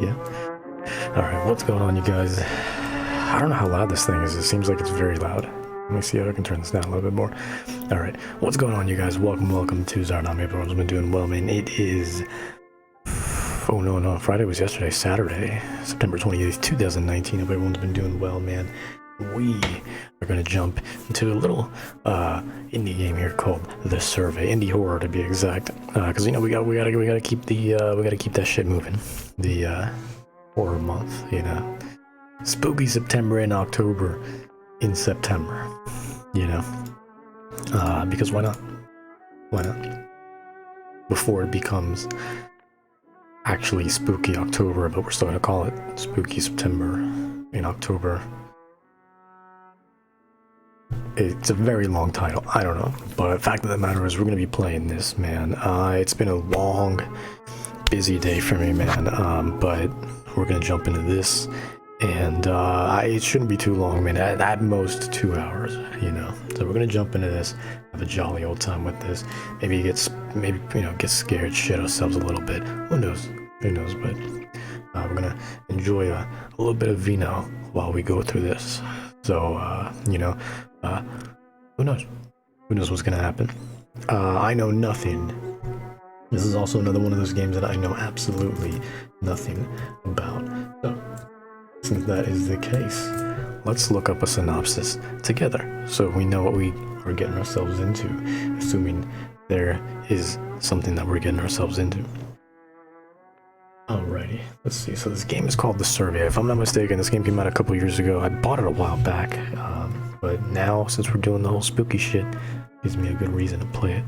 Yeah. Alright, what's going on, you guys? I don't know how loud this thing is. It seems like it's very loud. Let me see if I can turn this down a little bit more. Alright, what's going on, you guys? Welcome to Zarnami. Everyone's been doing well, man. It is... Oh, no. Friday was yesterday. Saturday, September 28th, 2019. Hope everyone's been doing well, man. We are going to jump into a little indie game here called The Survey. Indie horror, to be exact. Because, you know, we gotta keep that shit moving. The, horror month, you know. Spooky September in October in September, you know. Because why not? Why not? Before it becomes actually Spooky October, but we're still gonna call it Spooky September in October. It's a very long title, I don't know, but the fact of the matter is we're gonna be playing this, man. It's been a long, busy day for me, man, but we're gonna jump into this, and it shouldn't be too long, man. At most 2 hours, you know. So we're gonna jump into this, have a jolly old time with this. Maybe get scared, shit ourselves a little bit. Who knows? But we're gonna enjoy a little bit of vino while we go through this. So you know, who knows? Who knows what's gonna happen? I know nothing. This is also another one of those games that I know absolutely nothing about. So, since that is the case, let's look up a synopsis together so we know what we are getting ourselves into, assuming there is something that we're getting ourselves into. Alrighty, let's see. So this game is called The Survey. If I'm not mistaken, this game came out a couple years ago. I bought it a while back, but now, since we're doing the whole spooky shit, gives me a good reason to play it.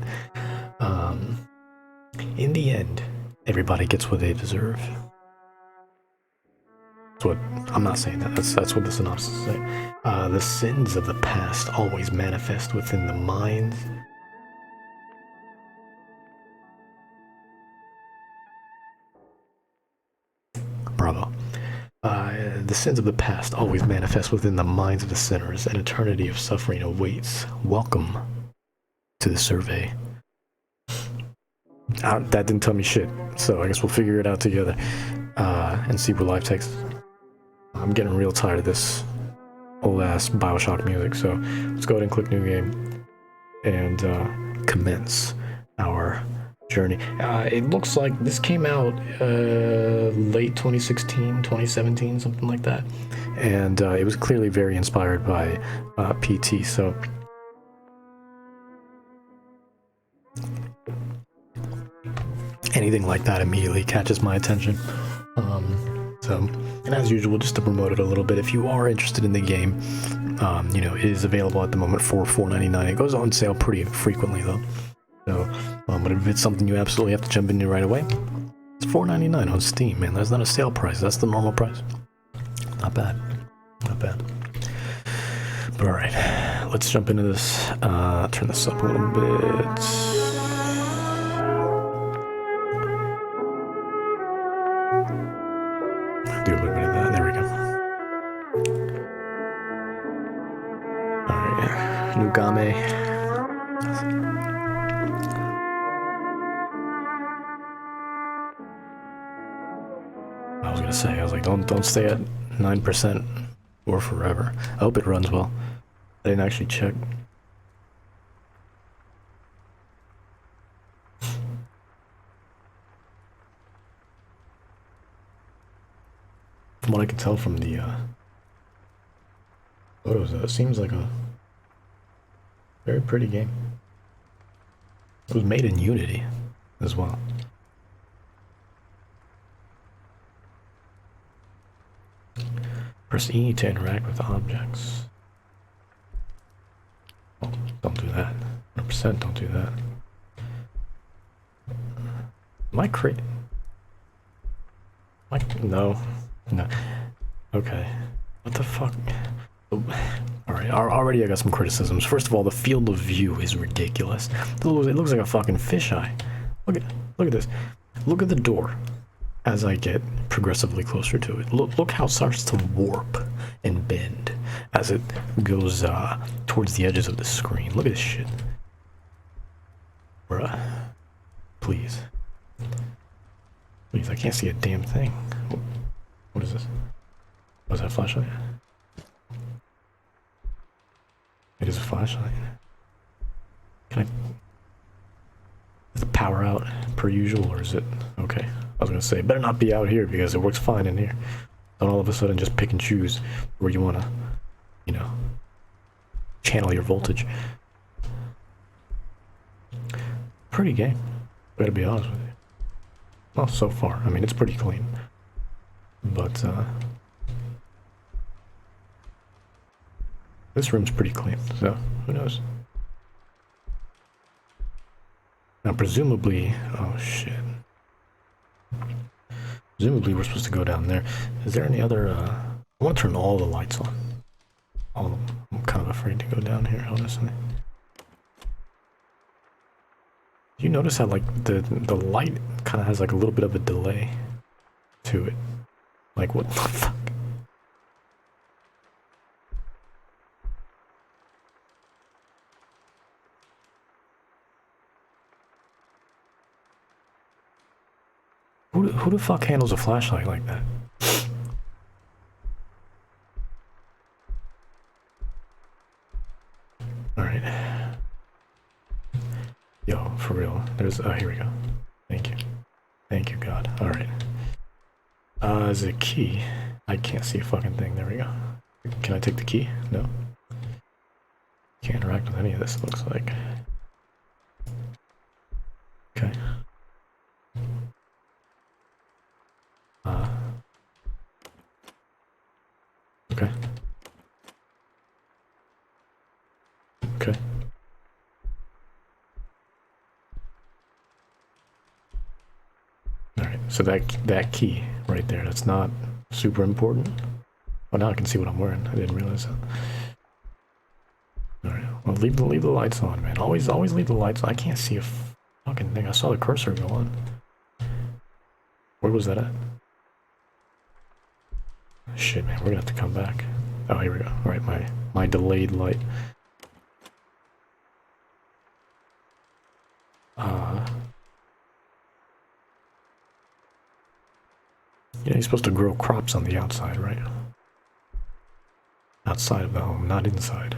In the end, everybody gets what they deserve. That's what, I'm not saying that, that's what the synopsis says. The sins of the past always manifest within the minds. Bravo. The sins of the past always manifest within the minds of the sinners. An eternity of suffering awaits. Welcome to The Survey. That didn't tell me shit, so I guess we'll figure it out together and see where life takes us. I'm getting real tired of this old ass Bioshock music, so let's go ahead and click new game and commence our journey. It looks like this came out late 2016, 2017, something like that, and it was clearly very inspired by PT, so anything like that immediately catches my attention. And as usual, just to promote it a little bit, if you are interested in the game, you know, it is available at the moment for $4.99. It goes on sale pretty frequently though. So, but if it's something you absolutely have to jump into right away, it's $4.99 on Steam, man. That's not a sale price. That's the normal price. Not bad. Not bad. But alright, let's jump into this. Turn this up a little bit. Do a little bit of that. There we go. Alright, Nugame. I was gonna say, I was like, don't stay at 9% or forever. I hope it runs well. I didn't actually check. From what I can tell from the photos, it seems like a very pretty game. It was made in Unity as well. Press E to interact with objects. Oh, don't do that. 100% don't do that. Am I crazy? No. No. Okay. What the fuck? Alright, already I got some criticisms. First of all, the field of view is ridiculous. It looks like a fucking fisheye. Look at this. Look at the door as I get progressively closer to it. Look how it starts to warp and bend as it goes towards the edges of the screen. Look at this shit. Bruh. Please. Please, I can't see a damn thing. What is this? Was that a flashlight? It is a flashlight. Can I... Is the power out per usual, or is it... Okay. I was gonna say, better not be out here because it works fine in here. Don't all of a sudden just pick and choose where you wanna, you know, channel your voltage. Pretty game. Gotta be honest with you. Well, so far. I mean, it's pretty clean. But, this room's pretty clean, so who knows? Now, presumably... Oh, shit. Presumably, we're supposed to go down there. Is there any other, I want to turn all the lights on. All of them. I'm kind of afraid to go down here, honestly. Do you notice how, like, the light kind of has, like, a little bit of a delay to it? Like, what the fuck? Who the fuck handles a flashlight like that? Alright. Yo, for real. There's... Oh, here we go. Thank you. Thank you, God. Alright. There's a key. I can't see a fucking thing. There we go. Can I take the key? No. Can't interact with any of this, it looks like. Okay. Okay. Okay. Alright, so that key right there, that's not super important. Oh, now I can see what I'm wearing. I didn't realize that. Alright, well, leave the lights on, man. Always leave the lights on. I can't see a fucking thing. I saw the cursor go on. Where was that at? Shit, man, we're gonna have to come back. Oh, here we go. Alright, my delayed light. Yeah, you're supposed to grow crops on the outside, right? Outside of the home, not inside.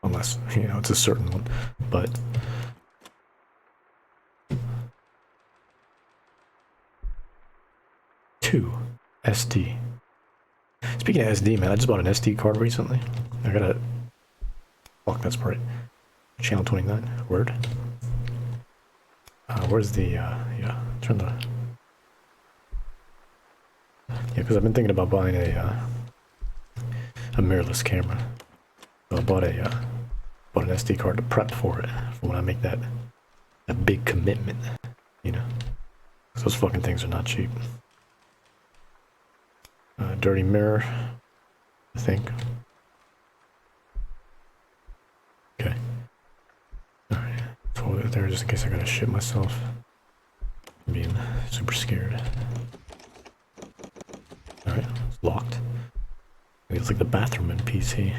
Unless, you know, it's a certain one. But... Two SD. Speaking of SD, man, I just bought an SD card recently. I got a... Fuck, that's right. Channel 29. Word. Where's the, yeah, turn the... Yeah, because I've been thinking about buying a mirrorless camera. So I bought an SD card to prep for it, for when I make that big commitment, you know? Those fucking things are not cheap. Dirty mirror, I think. Okay. Alright, throw it there just in case I gotta shit myself. I'm being super scared. Alright, it's locked. It's like the bathroom in PC.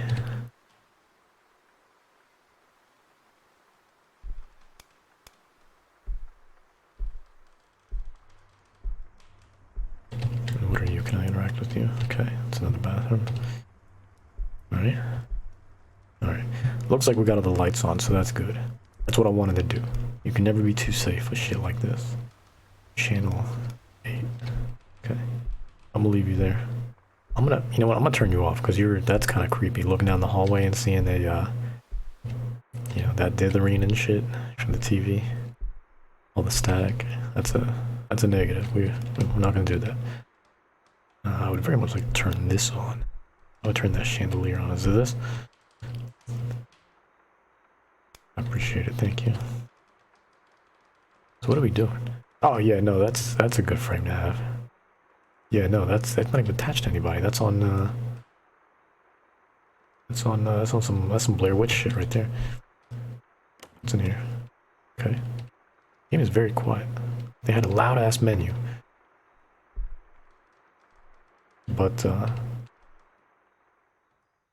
What are you? Can I interact with you? Okay, it's another bathroom. Alright. Alright. Looks like we got all the lights on, so that's good. That's what I wanted to do. You can never be too safe with shit like this. Channel 8. Okay. I'm gonna leave you there. I'm gonna, you know what, I'm gonna turn you off, because that's kind of creepy, looking down the hallway and seeing a, you know, that dithering and shit from the TV. All the static. That's a negative. We're not gonna do that. I would very much like to turn this on. I would turn that chandelier on. Is it this? I appreciate it, thank you. So what are we doing? Oh yeah, no, that's a good frame to have. Yeah, no, that's not even attached to anybody. That's on some Blair Witch shit right there. What's in here? Okay. Game is very quiet. They had a loud ass menu. But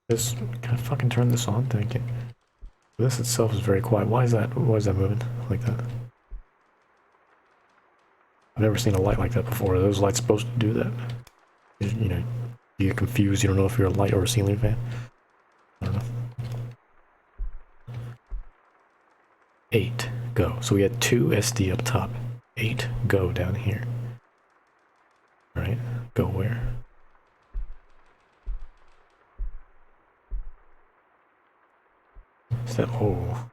just can I fucking turn this on? Thank you. This itself is very quiet. Why is that moving like that? I've never seen a light like that before. Are those lights supposed to do that? You know, you get confused, you don't know if you're a light or a ceiling fan. I don't know. 8, go. So we had 2 SD up top. 8, go down here. Alright, go where? Is that, oh.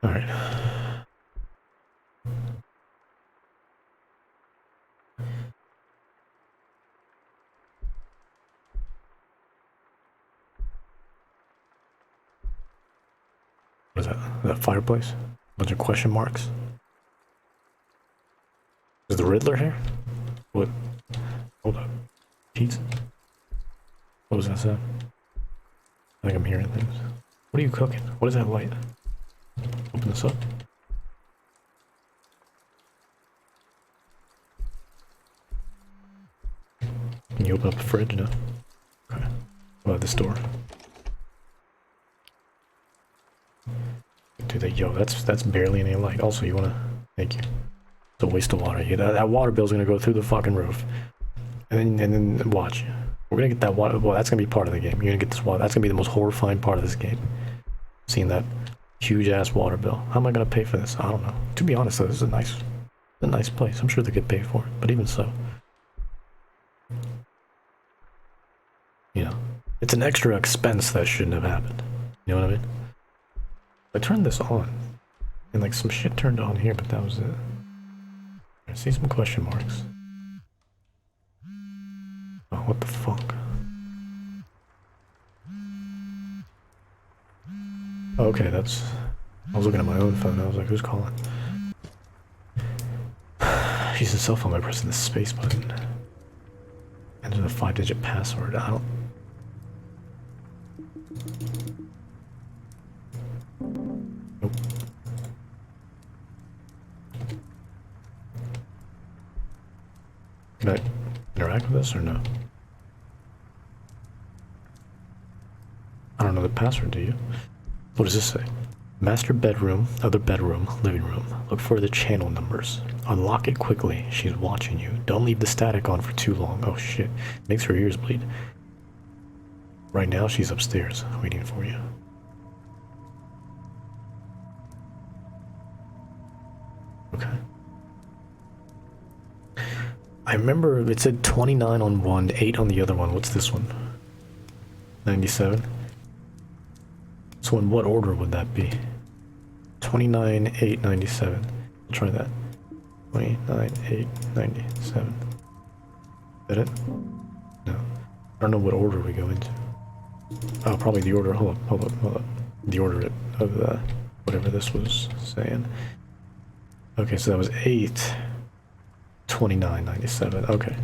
Alright. What is that? Is that fireplace? Bunch of question marks? Is the Riddler here? What? Hold up. Pizza? What was that sound? I think I'm hearing things. What are you cooking? What is that light? Open this up. Can you open up the fridge? No. Okay. What about this door? Dude, yo, that's barely any light. Also, you wanna? Thank you. It's a waste of water. Yeah, that water bill's gonna go through the fucking roof. And then watch. We're gonna get that water. Well, that's gonna be part of the game. You're gonna get this water. That's gonna be the most horrifying part of this game. Seeing that huge ass water bill. How am I gonna pay for this? I don't know. To be honest, though, this is a nice place. I'm sure they could pay for it, but even so, you know, it's an extra expense that shouldn't have happened. You know what I mean? I turned this on, and like some shit turned on here, but that was it. I see some question marks. Oh, what the fuck? Oh, okay, that's... I was looking at my own phone, I was like, who's calling? Using cell phone by pressing the space button. Enter the 5-digit password. I don't... Nope. Can I interact with this or no? I don't know the password, do you? What does this say? Master bedroom, other bedroom, living room. Look for the channel numbers. Unlock it quickly. She's watching you. Don't leave the static on for too long. Oh shit. Makes her ears bleed. Right now she's upstairs, waiting for you. Okay. I remember it said 29 on one, 8 on the other one. What's this one? 97? So in what order would that be? 29, 8, 97. I'll try that. 29, 8, 97. Is that it? No. I don't know what order we go into. Oh, probably the order. Hold up. The order of whatever this was saying. Okay, so that was 8, 29, 97. Okay.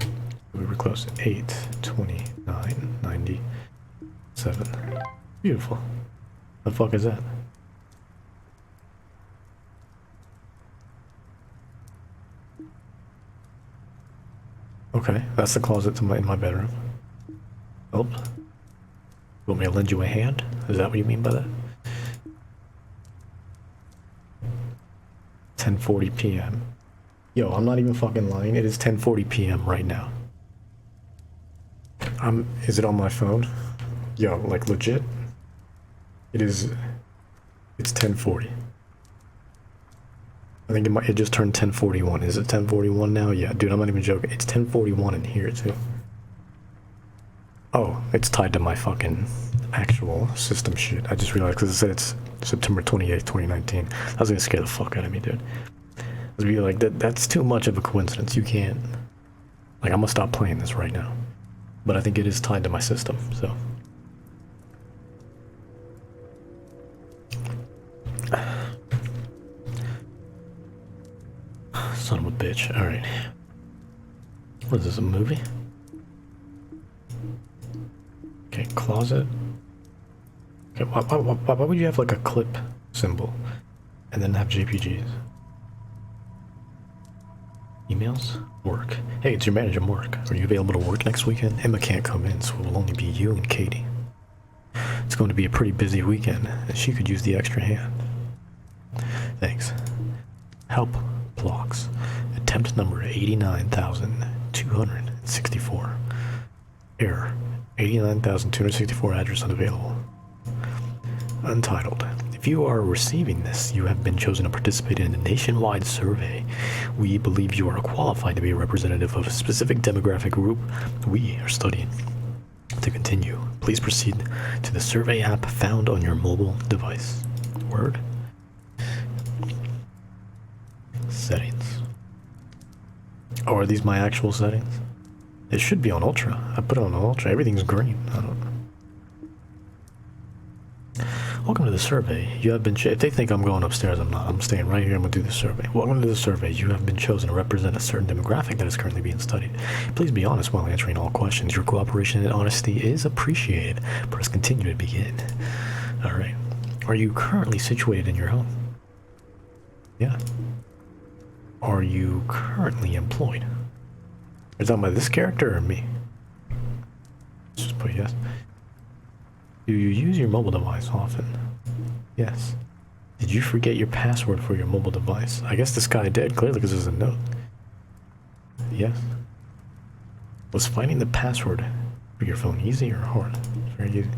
We were close. 8, 29, 97. Beautiful. The fuck is that? Okay, that's the closet in my bedroom. Oh. You want me to lend you a hand? Is that what you mean by that? 10:40 p.m. Yo, I'm not even fucking lying. It is 10:40 p.m. right now. Is it on my phone? Yo, like legit? It's 10:40. I think it just turned 10:41. Is it 10:41 now? Yeah, dude, I'm not even joking. It's 10:41 in here too. Oh, it's tied to my fucking actual system shit. I just realized because it said it's September 28th, 2019. That was gonna scare the fuck out of me, dude. I was be like, that's too much of a coincidence. You can't. Like, I'm gonna stop playing this right now. But I think it is tied to my system, so. Son of a bitch. Alright. What is this, a movie? Okay, closet. Okay, why would you have like a clip symbol and then have JPGs? Emails? Work. Hey, it's your manager, Mark. Are you available to work next weekend? Emma can't come in, so it will only be you and Katie. It's going to be a pretty busy weekend, and she could use the extra hand. Thanks. number 89,264. Error. 89,264 address unavailable. Untitled. If you are receiving this, you have been chosen to participate in a nationwide survey. We believe you are qualified to be a representative of a specific demographic group we are studying. To continue, please proceed to the survey app found on your mobile device. Word. Settings. Oh, are these my actual settings? It should be on Ultra. I put it on Ultra. Everything's green. I don't know. Welcome to the survey. You have been if they think I'm going upstairs, I'm not. I'm staying right here. I'm going to do the survey. Welcome to the survey. You have been chosen to represent a certain demographic that is currently being studied. Please be honest while answering all questions. Your cooperation and honesty is appreciated. Press continue to begin. Alright. Are you currently situated in your home? Yeah. Are you currently employed? Are you talking about this character or me? Let's just put yes. Do you use your mobile device often? Yes. Did you forget your password for your mobile device? I guess this guy did, clearly, because there's a note. Yes. Was finding the password for your phone easy or hard? Very easy.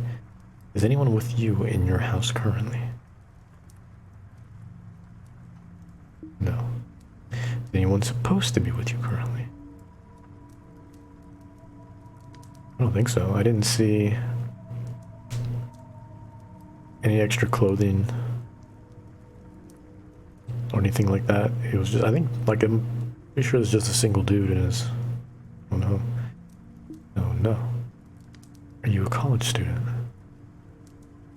Is anyone with you in your house currently? No. Is anyone supposed to be with you currently? I don't think so. I didn't see any extra clothing or anything like that. It was just, I think, like, I'm pretty sure it's just a single dude in his own home. Oh no. Are you a college student?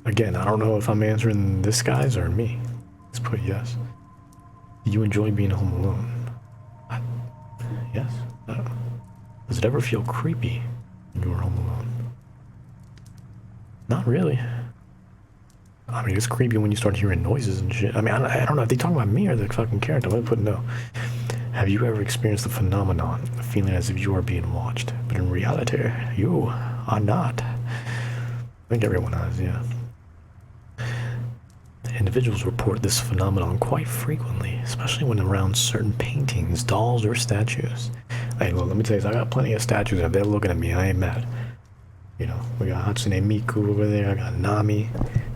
Again, I don't know if I'm answering this guy's or me. Let's put yes. Do you enjoy being home alone? Yes. Does it ever feel creepy when you're home alone? Not really. I mean, it's creepy when you start hearing noises and shit. I mean, I don't know if they talking about me or the fucking character. I'm gonna put no. Have you ever experienced the phenomenon of feeling as if you are being watched, but in reality, you are not? I think everyone has, yeah. Individuals report this phenomenon quite frequently, especially when around certain paintings, dolls, or statues. Hey, look, let me tell you, I got plenty of statues. If they're looking at me, I ain't mad. You know, we got Hatsune Miku over there, I got Nami,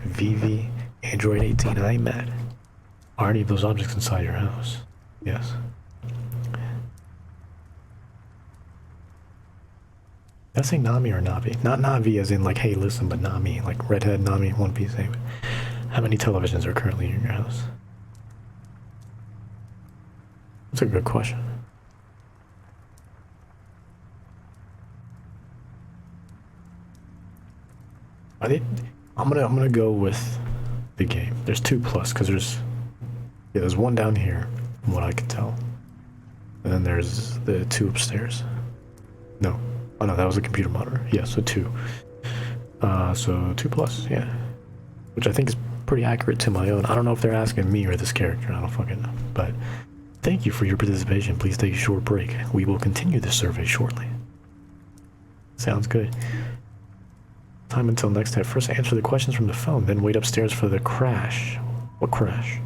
Vivi, Android 18, I ain't mad. Are any of those objects inside your house? Yes. Did I say Nami or Navi? Not Navi as in like, hey, listen, but Nami, like redhead Nami, One Piece, same. How many televisions are currently in your house? That's a good question. I'm gonna go with the game. There's 2+, because there's one down here, from what I can tell. And then there's the 2 upstairs. No. Oh no, that was a computer monitor. Yeah, so 2. So 2+, yeah. Which I think is pretty accurate to my own. I don't know if they're asking me or this character, I don't fucking know. But thank you for your participation. Please take a short break. We will continue this survey shortly. Sounds good. Time until next time. First answer the questions from the phone, then wait upstairs for the crash. What crash?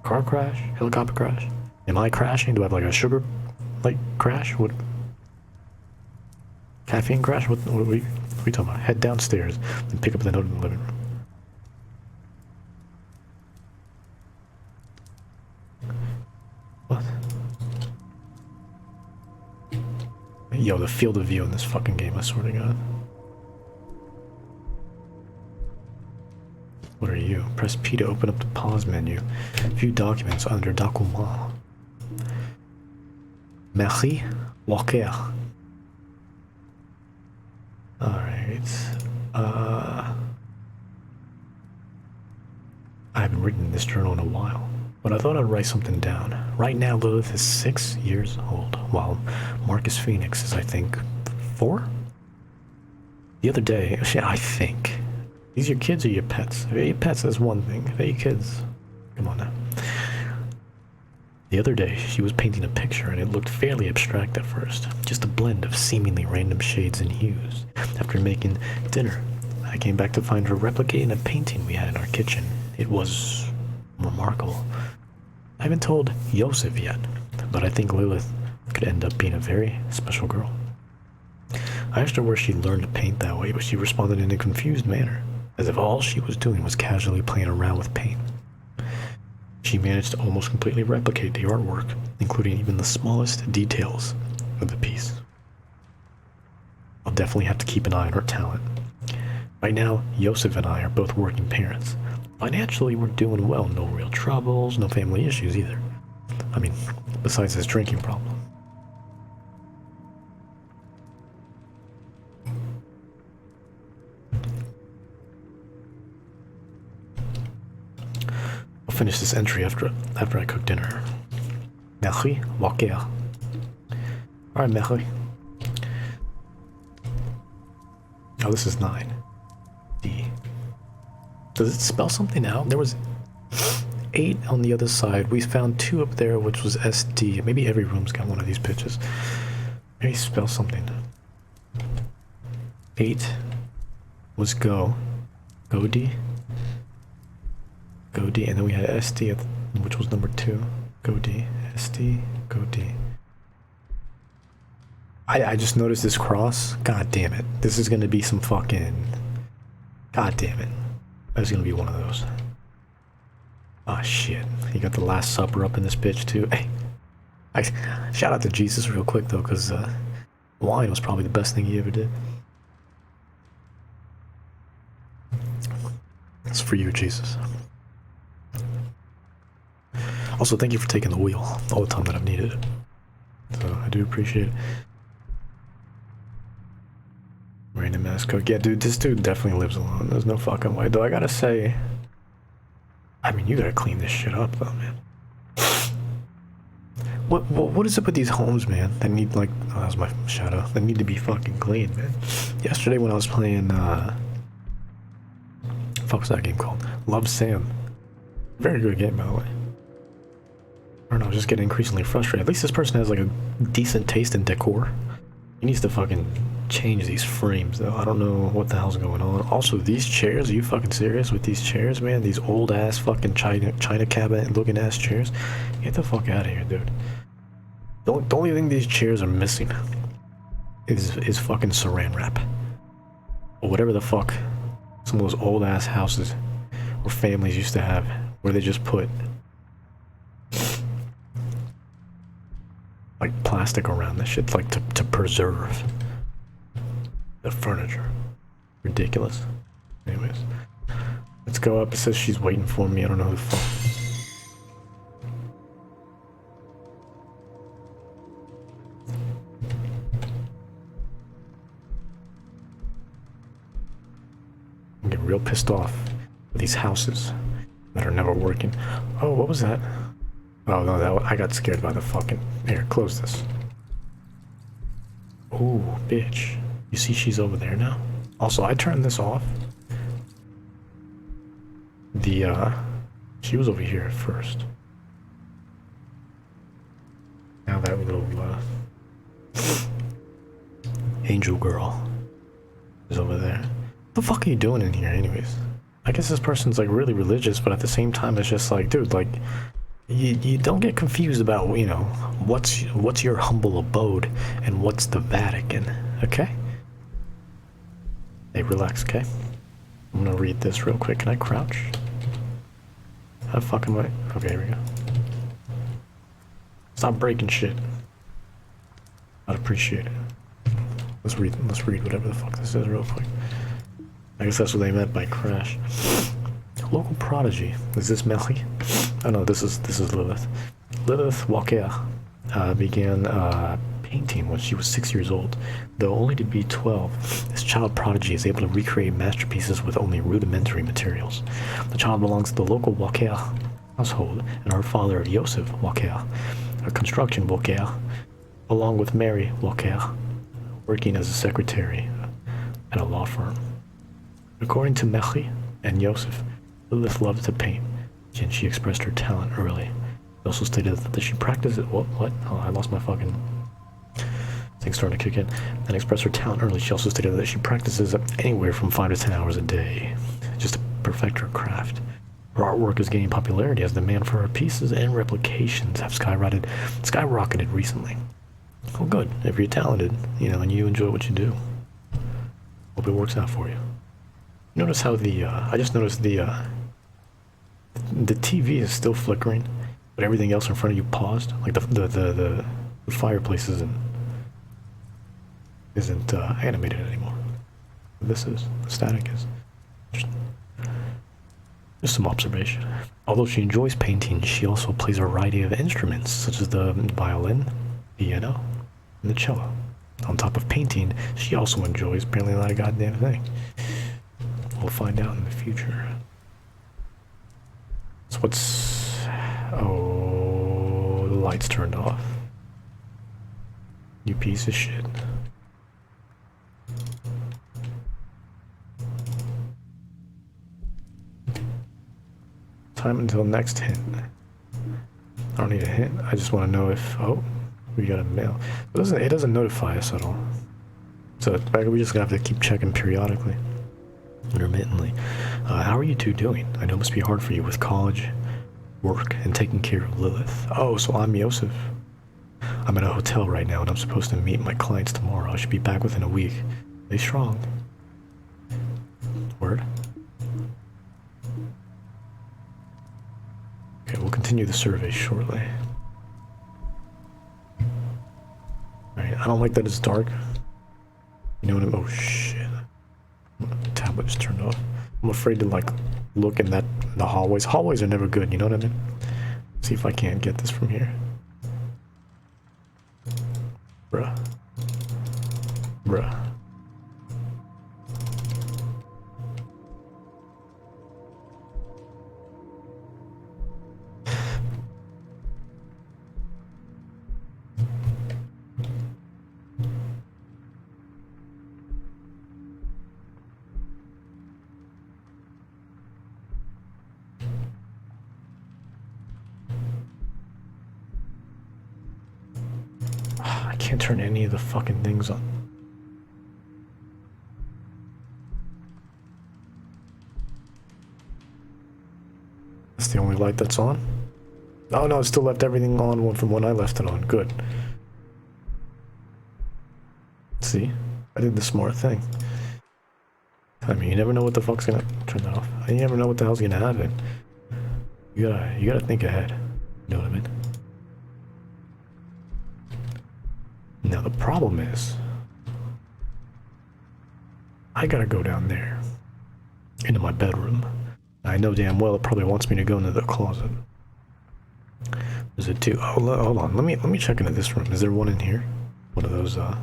Car crash? Helicopter crash? Am I crashing? Do I have like a sugar like crash? What? Caffeine crash? What are we talking about? Head downstairs and pick up the note in the living room. What? Yo, the field of view in this fucking game, I swear to God. What are you? Press P to open up the pause menu. View documents under Document. Merci. Walker. Alright. I haven't written this journal in a while, but I thought I'd write something down. Right now, Lilith is 6 years old, while Marcus Phoenix is, I think, 4? The other day, I think. These your kids or your pets? If they're your pets, that's one thing. If they're your kids, come on now. The other day, she was painting a picture and it looked fairly abstract at first. Just a blend of seemingly random shades and hues. After making dinner, I came back to find her replicating a painting we had in our kitchen. It was remarkable. I haven't told Yosef yet, but I think Lilith could end up being a very special girl. I asked her where she learned to paint that way, but she responded in a confused manner, as if all she was doing was casually playing around with paint. She managed to almost completely replicate the artwork, including even the smallest details of the piece. I'll definitely have to keep an eye on her talent. Right now, Yosef and I are both working parents. Financially, we're doing well, no real troubles, no family issues either. I mean, besides this drinking problem. I'll finish this entry after I cook dinner. Merci, Walker. Alright, merci. Oh, this is 9. D. Does it spell something out? There was 8 on the other side. We found 2 up there, which was SD. Maybe every room's got one of these bitches. Maybe spell something. 8 was go. Go D. Go D, and then we had SD, which was number 2. Go D. SD. Go D. I just noticed this cross. God damn it. This is gonna be some fucking... God damn it. That's gonna be one of those. Oh shit. You got the Last Supper up in this bitch too. Hey. Shout out to Jesus real quick though, because wine was probably the best thing he ever did. It's for you, Jesus. Also, thank you for taking the wheel all the time that I've needed it. So, I do appreciate it. Random ass cook. Yeah, dude, this dude definitely lives alone. There's no fucking way. Though I gotta say, I mean, you gotta clean this shit up, though, man. What is up with these homes, man? That need, like, oh, that was my shadow. They need to be fucking clean, man. Yesterday when I was playing, fuck was that game called? Love Sam. Very good game, by the way. I don't know, just getting increasingly frustrated. At least this person has, like, a decent taste in decor. He needs to fucking change these frames, though. I don't know what the hell's going on. Also, these chairs, are you fucking serious with these chairs, man? These old-ass fucking China cabinet-looking ass chairs? Get the fuck out of here, dude. The only thing these chairs are missing is fucking saran wrap. Or whatever the fuck some of those old-ass houses or families used to have, where they just put like plastic around this shit, like to preserve the furniture. Ridiculous. Anyways, let's go up. It says she's waiting for me. I don't know who the fuck. I'm getting real pissed off with these houses that are never working. Oh, what was that? Oh no, I got scared by the fucking... Here, close this. Ooh, bitch. You see she's over there now? Also, I turned this off. She was over here at first. Now that little, angel girl is over there. What the fuck are you doing in here anyways? I guess this person's like really religious, but at the same time it's just like, dude, like... You don't get confused about, you know, what's your humble abode and what's the Vatican, okay? Hey, relax, okay? I'm gonna read this real quick. Can I crouch? How fucking way? Okay, here we go. Stop breaking shit. I'd appreciate it. Let's read whatever the fuck this is real quick. I guess that's what they meant by crash. Local prodigy. Is this Melly? Oh no, this is Lilith. Lilith Walker began painting when she was 6 years old. Though only to be 12, this child prodigy is able to recreate masterpieces with only rudimentary materials. The child belongs to the local Walker household, and her father, Yosef Walker, a construction Walker, along with Mary Walker, working as a secretary at a law firm. According to Mary and Yosef, Lilith loved to paint, and she expressed her talent early. She also stated that she practiced it. What? Oh, I lost my fucking thing starting to kick in. And expressed her talent early. She also stated that she practices anywhere from 5 to 10 hours a day, just to perfect her craft. Her artwork is gaining popularity as demand for her pieces and replications have skyrocketed recently. Well, good. If you're talented, you know, and you enjoy what you do, hope it works out for you. Notice how I just noticed the TV is still flickering, but everything else in front of you paused. Like the fireplace isn't animated anymore. This is. The static is. Just some observation. Although she enjoys painting, she also plays a variety of instruments, such as the violin, piano, and the cello. On top of painting, she also enjoys apparently not a goddamn thing. We'll find out in the future. So what's... Oh, the light's turned off. You piece of shit. Time until next hint. I don't need a hint. I just want to know if... Oh, we got a mail. It doesn't notify us at all. So we just have to keep checking periodically. Intermittently. How are you two doing? I know it must be hard for you with college, work, and taking care of Lilith. Oh, so I'm Yosef. I'm at a hotel right now and I'm supposed to meet my clients tomorrow. I should be back within a week. Stay strong. Word? Okay, we'll continue the survey shortly. Alright, I don't like that it's dark. You know what I'm... Oh, shit. The tablet just turned off. I'm afraid to, like, look in the hallways. Hallways are never good, you know what I mean? See if I can't get this from here. Bruh. Bruh. I can't turn any of the fucking things on. That's the only light that's on? Oh no, it still left everything on from when I left it on. Good. See? I did the smart thing. I mean, you never know what the fuck's gonna turn that off. You never know what the hell's gonna happen. You gotta think ahead. You know what I mean? Now the problem is, I gotta go down there, into my bedroom. I know damn well it probably wants me to go into the closet. Is it two? Oh, hold on. Let me check into this room. Is there one in here? One of those. 'Cause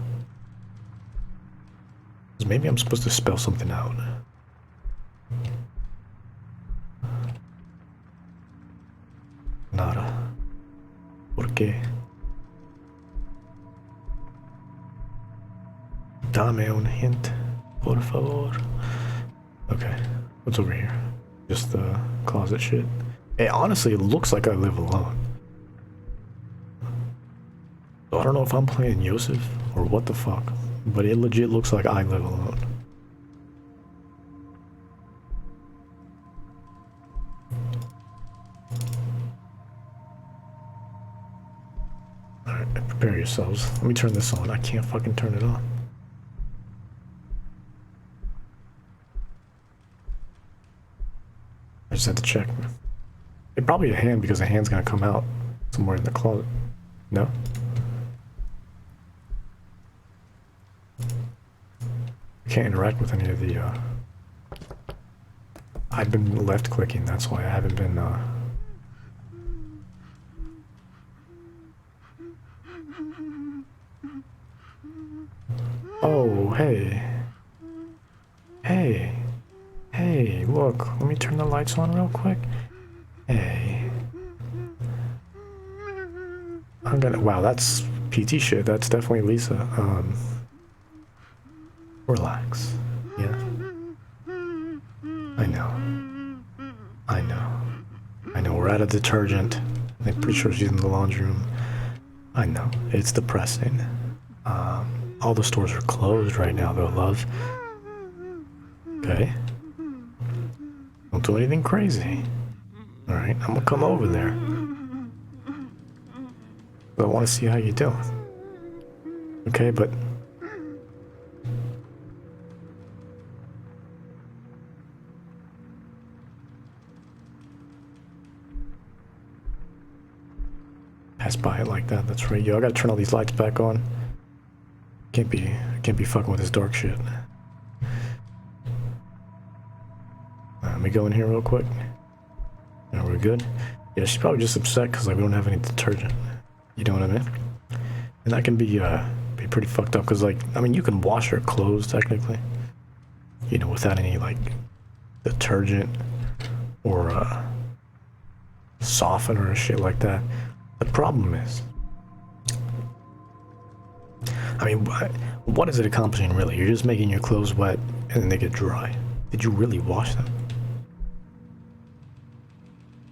maybe I'm supposed to spell something out. Nada. ¿Por qué? Dame un hint, por favor. Okay, what's over here? Just the closet shit. Hey, honestly, it looks like I live alone. So I don't know if I'm playing Yosef or what the fuck, but it legit looks like I live alone. Alright, prepare yourselves. Let me turn this on. I can't fucking turn it on. I just had to check. It probably a hand because the hand's gonna come out somewhere in the closet. No? I can't interact with any of the I've been left clicking, that's why I haven't been Oh, hey. Hey. Hey, look, let me turn the lights on real quick. Hey. I'm gonna, wow, that's PT shit. That's definitely Lisa. Relax. Yeah. I know. I know. I know, we're out of detergent. I'm pretty sure she's in the laundry room. I know, it's depressing. All the stores are closed right now though, love. Okay. Don't do anything crazy. Alright, I'm gonna come over there. But I want to see how you're doing. Okay, but... pass by it like that, that's right. Yo, I gotta turn all these lights back on. Can't be fucking with this dark shit. Let me go in here real quick. Now we're good. Yeah, she's probably just upset because like we don't have any detergent. You know what I mean? And that can be pretty fucked up because like, I mean, you can wash her clothes technically, you know, without any like detergent or softener or shit like that. The problem is, I mean, what is it accomplishing really? You're just making your clothes wet and then they get dry. Did you really wash them?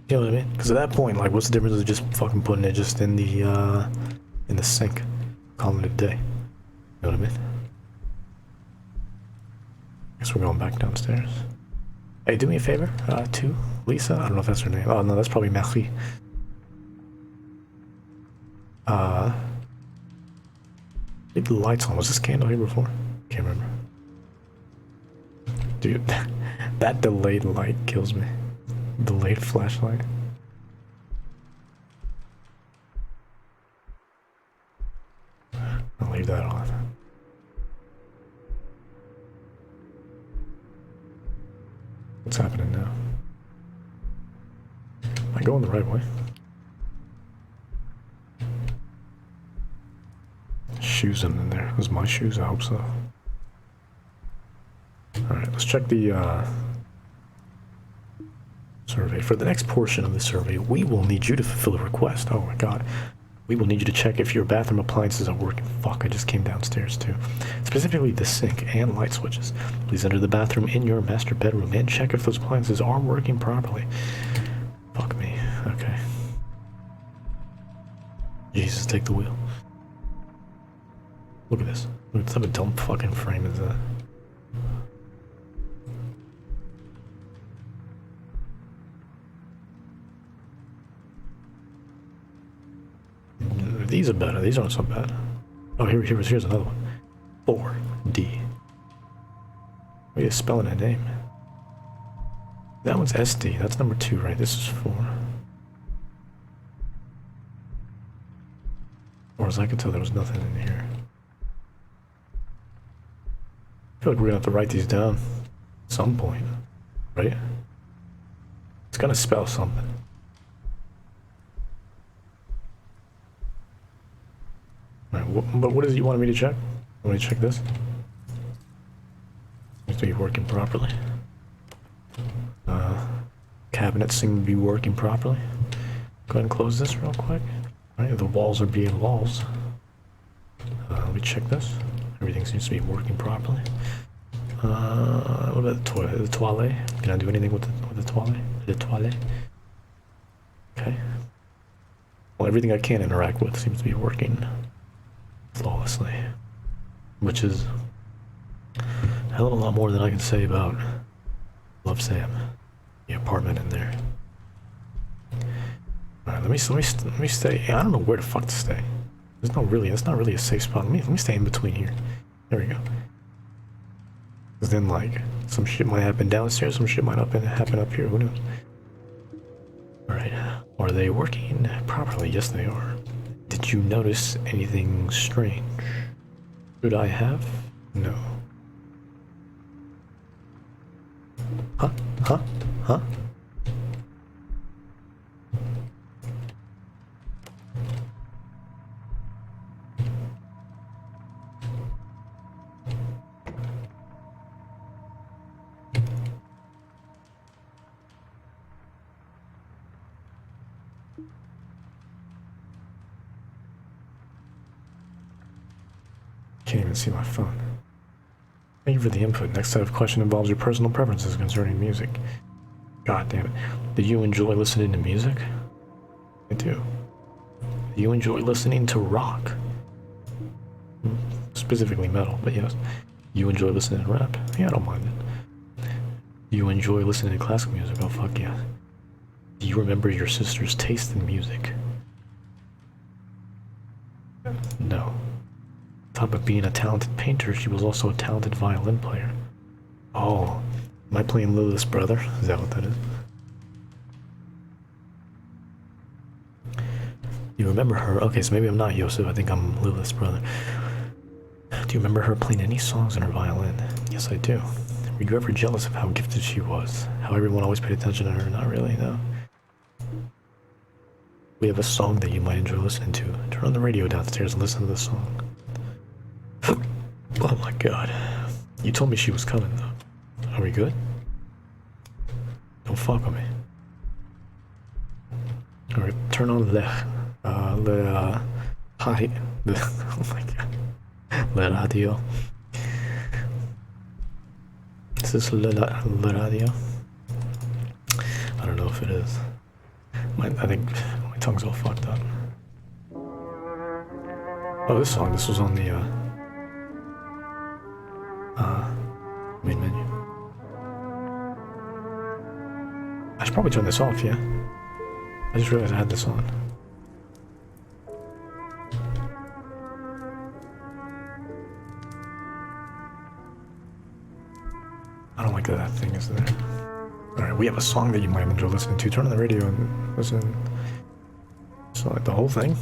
You know what I mean? Because at that point, like, what's the difference of just fucking putting it just in the sink, calling it a day? You know what I mean? Guess we're going back downstairs. Hey, do me a favor, too, Lisa. I don't know if that's her name. Oh no, that's probably Marie. Leave the lights on. Was this candle here before? Can't remember. Dude, that delayed light kills me. Delayed flashlight. I'll leave that on. What's happening now? Am I going the right way? Shoes in there. Those my shoes? I hope so. Alright, let's check the survey. For the next portion of the survey, we will need you to fulfill a request. Oh my god. We will need you to check if your bathroom appliances are working. Fuck, I just came downstairs too. Specifically the sink and light switches. Please enter the bathroom in your master bedroom and check if those appliances are working properly. Fuck me. Okay. Jesus, take the wheel. Look at this. What type of dumb fucking frame is that? These are better. These aren't so bad. Oh, here's another one. 4D. What are you spelling that name? That one's SD. That's number 2, right? This is 4. Or as I could tell, there was nothing in here. I feel like we're gonna have to write these down at some point, right? It's gonna spell something. Alright, but what is it you want me to check? Want me to check this? Needs to be working properly. Cabinets seem to be working properly. Go ahead and close this real quick. Alright, the walls are being walls. Let me check this. Everything seems to be working properly. What about the toilet? The toilet? Can I do anything with the toilet? The toilet? Okay. Well, everything I can interact with seems to be working flawlessly. Which is a hell of a lot more than I can say about Love Sam. The apartment in there. Alright, let me stay. I don't know where the fuck to stay. It's not really a safe spot. Let me stay in between here. There we go. Cause then like some shit might happen downstairs, some shit might happen up here, who knows? Alright. Are they working properly? Yes they are. Did you notice anything strange? Should I have? No. Huh? Huh? Huh? Can't even see my phone. Thank you for the input. Next set of question involves your personal preferences concerning music. God damn it. Did you enjoy listening to music? I do. Do you enjoy listening to rock? Specifically metal, but yes. You enjoy listening to rap? Yeah, I don't mind it. You enjoy listening to classical music? Oh fuck yeah. Do you remember your sister's taste in music? No. On top of being a talented painter, she was also a talented violin player. Oh, am I playing Lilith's brother? Is that what that is? You remember her? Okay, so maybe I'm not Yosef. I think I'm Lilith's brother. Do you remember her playing any songs on her violin? Yes, I do. Were you ever jealous of how gifted she was? How everyone always paid attention to her? Not really, no. We have a song that you might enjoy listening to. Turn on the radio downstairs and listen to the song. Oh my god. You told me she was coming, though. Are we good? Don't fuck with me. Alright, turn on oh my god. Le radio. Is this le radio? I don't know if it is. I think my tongue's all fucked up. Oh, this song, this was on the main menu. I should probably turn this off, yeah? I just realized I had this on. I don't like that thing is there. Alright, we have a song that you might enjoy listening to. Turn on the radio and listen. So, like, the whole thing?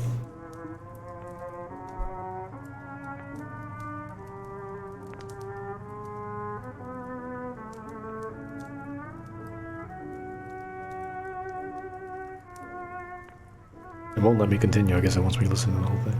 It won't let me continue, I guess it wants me to listen to the whole thing.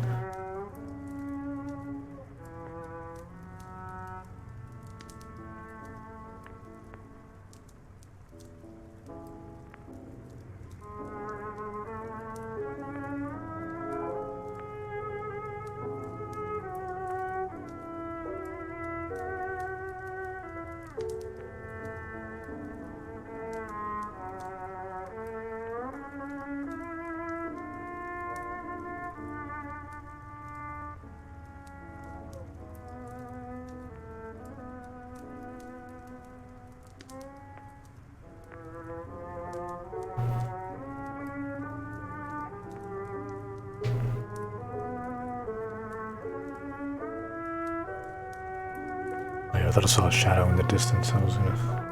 I thought I saw a shadow in the distance. I was gonna...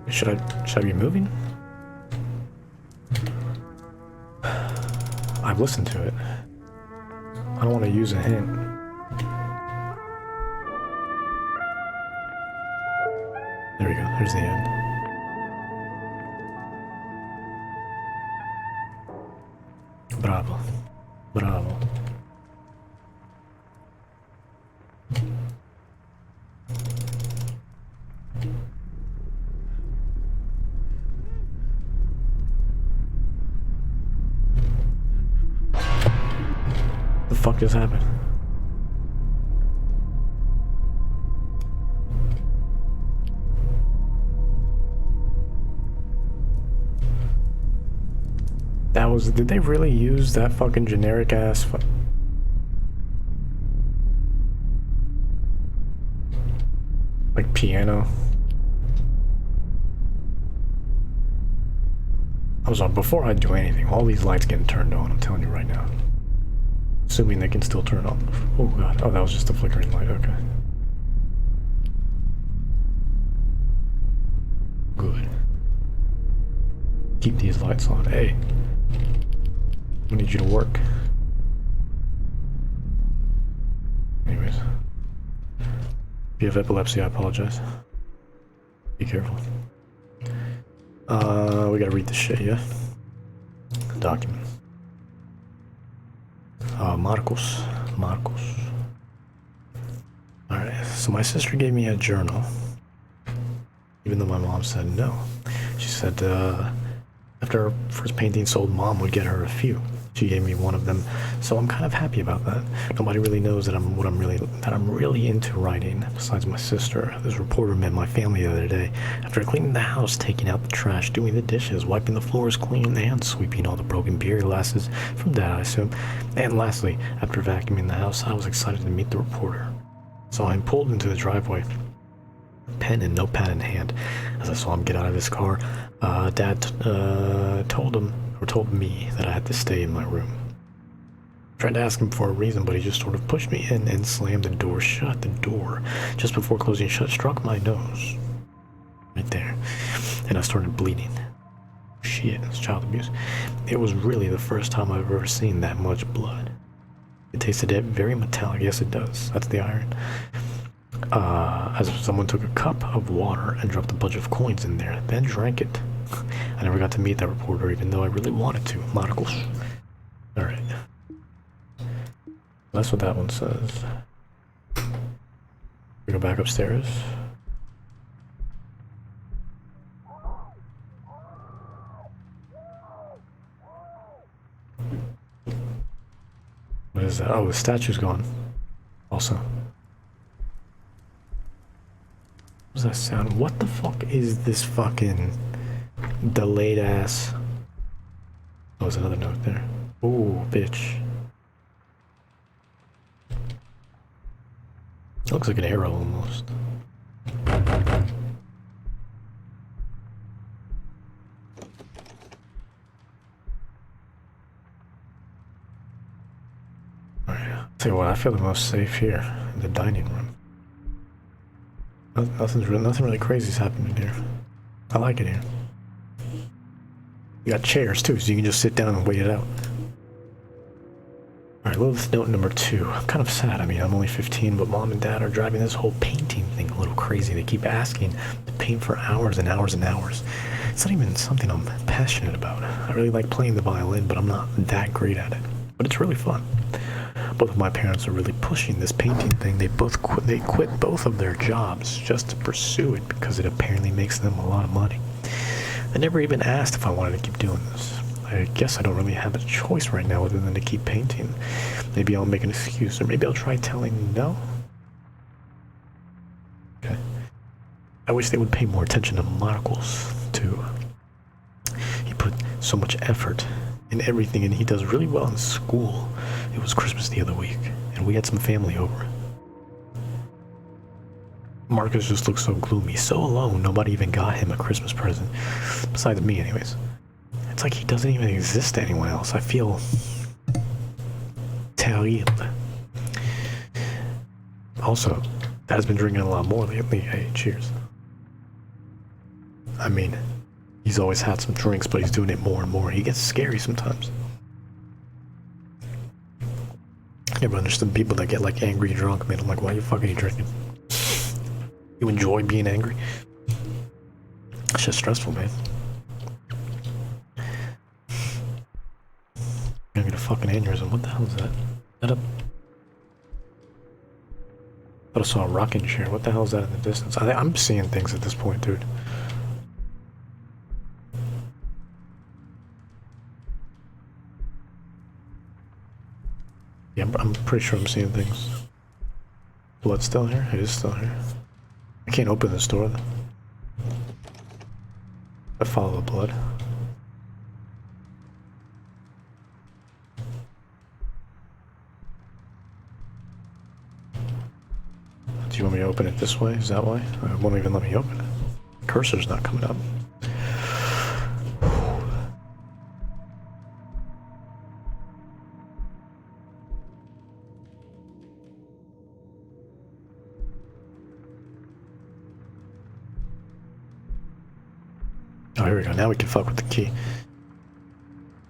Should I be moving? I've listened to it. I don't want to use a hint. There we go, there's the end. Bravo. Bravo. The fuck just happened? That was... Did they really use that fucking generic ass like piano? I was on before I do anything. All these lights getting turned on, I'm telling you right now. Assuming they can still turn on. Oh god. Oh, that was just a flickering light. Okay. Good. Keep these lights on. Hey. I need you to work. Anyways. If you have epilepsy, I apologize. Be careful. We gotta read this shit, yeah? Documents. Marcos. Alright, so my sister gave me a journal. Even though my mom said no. She said, After her first painting sold, Mom would get her a few. She gave me one of them, so I'm kind of happy about that. Nobody really knows that I'm really into writing, besides my sister. This reporter met my family the other day. After cleaning the house, taking out the trash, doing the dishes, wiping the floors clean, and sweeping all the broken beer glasses from Dad, I assume. And lastly, after vacuuming the house, I was excited to meet the reporter. So I pulled into the driveway, pen and notepad in hand. As I saw him get out of his car, Dad told me that I had to stay in my room. I tried to ask him for a reason, but he just sort of pushed me in and slammed the door shut. The door, just before closing shut, struck my nose. Right there. And I started bleeding. Shit, it's child abuse. It was really the first time I've ever seen that much blood. It tasted very metallic. Yes, it does. That's the iron. As if someone took a cup of water and dropped a bunch of coins in there, then drank it. I never got to meet that reporter, even though I really wanted to. Monocles. Alright. That's what that one says. We go back upstairs. What is that? Oh, the statue's gone. Also. What does that sound? What the fuck is this fucking delayed ass? Oh, there's another note there. Ooh, bitch. It looks like an arrow almost. Alright, I'll tell you what, I feel the most safe here, in the dining room. Nothing really crazy is happening here. I like it here. You got chairs too, so you can just sit down and wait it out. Alright, Lilith note number 2. I'm kind of sad. I mean, I'm only 15, but Mom and Dad are driving this whole painting thing a little crazy. They keep asking to paint for hours and hours and hours. It's not even something I'm passionate about. I really like playing the violin, but I'm not that great at it. But it's really fun. Both of my parents are really pushing this painting thing. They quit both of their jobs just to pursue it because it apparently makes them a lot of money. I never even asked if I wanted to keep doing this. I guess I don't really have a choice right now other than to keep painting. Maybe I'll make an excuse, or maybe I'll try telling no. Okay. I wish they would pay more attention to Monocles, too. He put so much effort in everything, and he does really well in school. It was Christmas the other week, and we had some family over. Marcus just looks so gloomy, so alone, nobody even got him a Christmas present. Besides me, anyways. It's like he doesn't even exist to anyone else. I feel terrible. Also, Dad's been drinking a lot more lately. Hey, cheers. I mean, he's always had some drinks, but he's doing it more and more. He gets scary sometimes. I never understood people that get like angry drunk, man. I'm like, why are you fucking drinking? You enjoy being angry? It's just stressful, man. I'm gonna get a fucking aneurysm. What the hell is that? Is that a... I thought I saw a rocking chair. What the hell is that in the distance? I'm seeing things at this point, dude. Yeah, I'm pretty sure I'm seeing things. Blood's still here? It is still here. I can't open this door though. I follow the blood. Do you want me to open it this way? Is that why? It won't even let me open it. The cursor's not coming up. Oh, here we go. Now we can fuck with the key.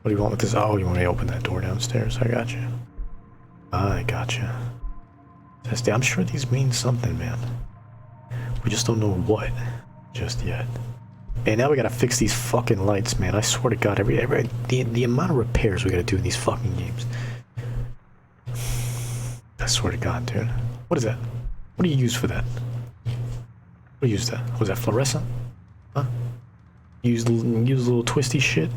What do you want with this? Oh, you want me to open that door downstairs? I got you. I got you. I'm sure these mean something, man. We just don't know what just yet. And now we gotta fix these fucking lights, man. I swear to God, the amount of repairs we gotta do in these fucking games. I swear to God, dude. What is that? What do you use for that? What do you use that? Was that fluorescent? Huh? use a little twisty shit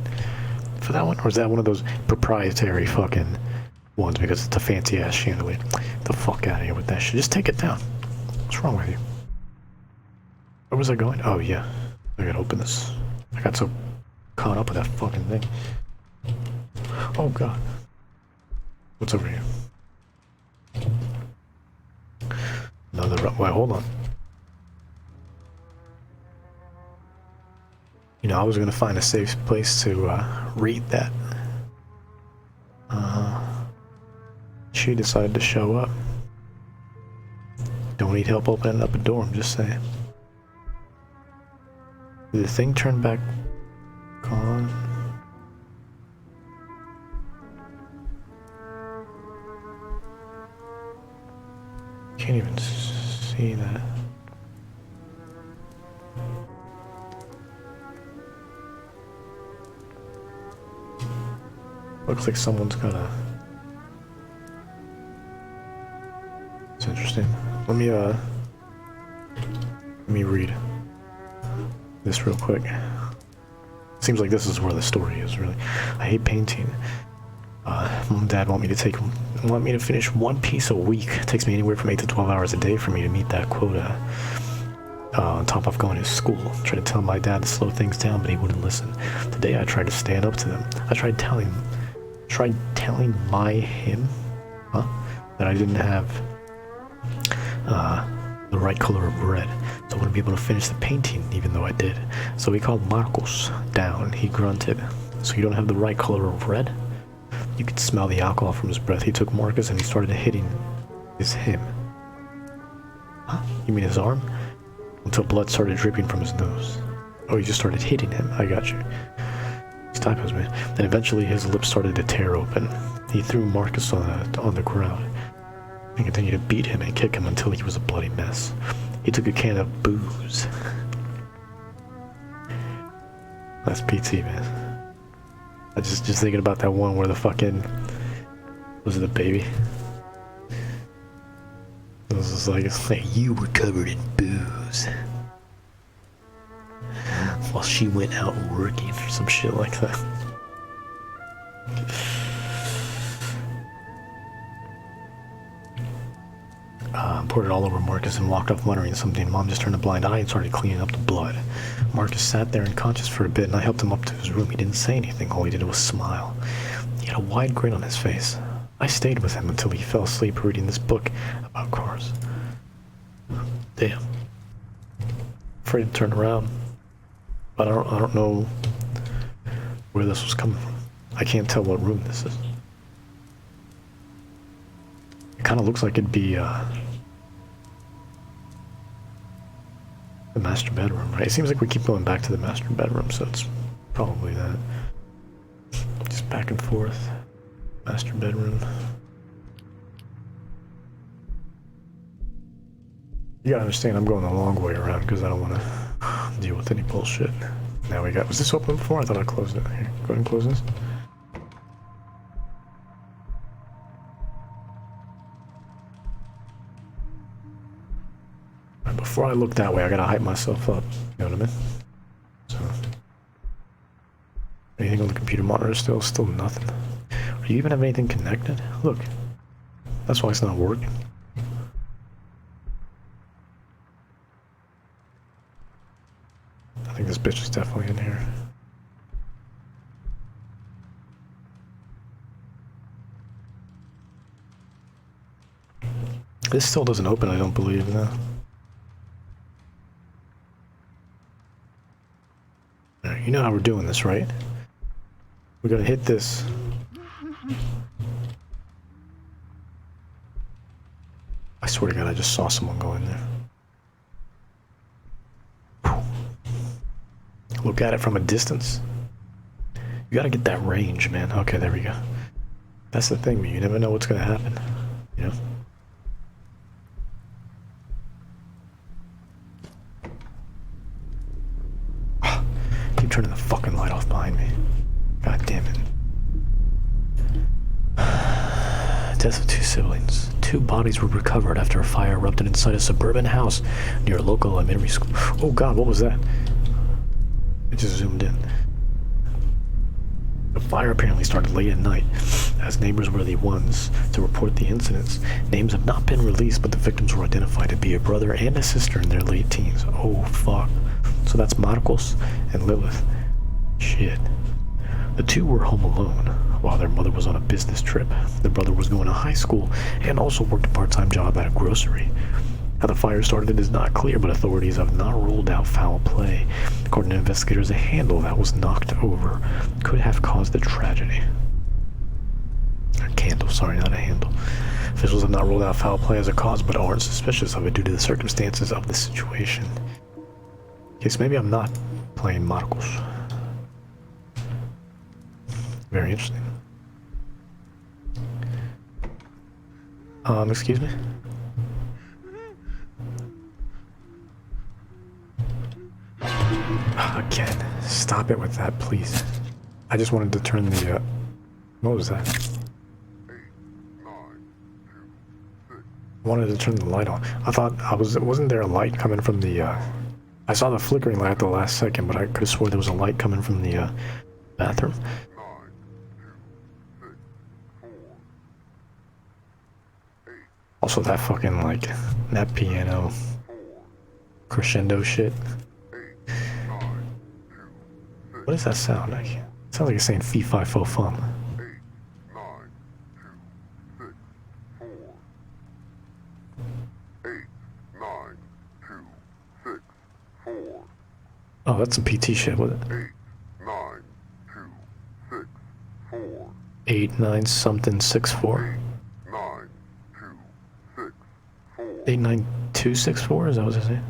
for that one? Or is that one of those proprietary fucking ones because it's a fancy ass chandelier? Get the fuck out of here with that shit. Just take it down. What's wrong with you? Where was I going? Oh yeah. I gotta open this. I got so caught up with that fucking thing. Oh god. What's over here? Another. Wait, hold on. You know, I was gonna find a safe place to read that. She decided to show up. Don't need help opening up a door, I'm just saying. Did the thing turn back on? Can't even see that. Looks like someone's got a... It's interesting. Let me read this real quick. Seems like this is where the story is, really. I hate painting. Mom and Dad want me to finish one piece a week. It takes me anywhere from 8 to 12 hours a day for me to meet that quota. On top of going to school. Tried to tell my dad to slow things down, but he wouldn't listen. Today I tried to stand up to them. I tried telling him that I didn't have the right color of red, so I wouldn't be able to finish the painting, even though I did. So he called Marcos down. He grunted. So you don't have the right color of red? You could smell the alcohol from his breath. He took Marcus and he started hitting him. Huh? You mean his arm? Until blood started dripping from his nose. Oh, he just started hitting him. I got you. These typos, man. Then eventually his lips started to tear open. He threw Marcus on the ground and continued to beat him and kick him until he was a bloody mess. He took a can of booze. That's PT, man. I just thinking about that one where the fucking... Was it the baby? It was just like, it's like, you were covered in booze. While she went out working or some shit like that. Poured it all over Marcus and walked off muttering something. Mom just turned a blind eye and started cleaning up the blood. Marcus sat there unconscious for a bit and I helped him up to his room. He didn't say anything, all he did was smile. He had a wide grin on his face. I stayed with him until he fell asleep reading this book about cars. Damn. Afraid to turn around. But I don't know where this was coming from. I can't tell what room this is. It kind of looks like it'd be the master bedroom, right? It seems like we keep going back to the master bedroom, so it's probably that. Just back and forth. Master bedroom. You gotta understand, I'm going the long way around because I don't want to deal with any bullshit. Now we got... Was this open before? I thought I closed it. Here, go ahead and close this. Before I look that way, I gotta hype myself up. You know what I mean? So, anything on the computer monitor still nothing. Do you even have anything connected? Look, that's why it's not working. I think this bitch is definitely in here. This still doesn't open, I don't believe, no. You know how we're doing this, right? We're gonna hit this. I swear to God, I just saw someone go in there. Look at it from a distance. You gotta get that range, man. Okay, there we go. That's the thing, man. You never know what's gonna happen, you know? Keep turning the fucking light off behind me. God damn it. Death of 2 siblings. 2 bodies were recovered after a fire erupted inside a suburban house near a local elementary school. Oh god, what was that? It just zoomed in. The fire apparently started late at night, as neighbors were the ones to report the incidents. Names have not been released, but the victims were identified to be a brother and a sister in their late teens. Oh, fuck. So that's Marcos and Lilith. Shit. The two were home alone, while their mother was on a business trip. The brother was going to high school and also worked a part-time job at a grocery. How the fire started is not clear, but authorities have not ruled out foul play. According to investigators, a handle that was knocked over could have caused the tragedy. A candle, sorry, not a handle. Officials have not ruled out foul play as a cause, but aren't suspicious of it due to the circumstances of the situation. Okay, so maybe I'm not playing Marcos. Very interesting. Excuse me? Again, stop it with that, please. I just wanted to turn the, what was that? I wanted to turn the light on. I thought wasn't there a light coming from the, I saw the flickering light at the last second, but I could have swore there was a light coming from the, bathroom. Also that fucking, like, that piano crescendo shit. What does that sound like? It sounds like it's saying fee fi fo fum. Oh, that's some PT shit, was it? 89something64. 89264, is that what it's saying?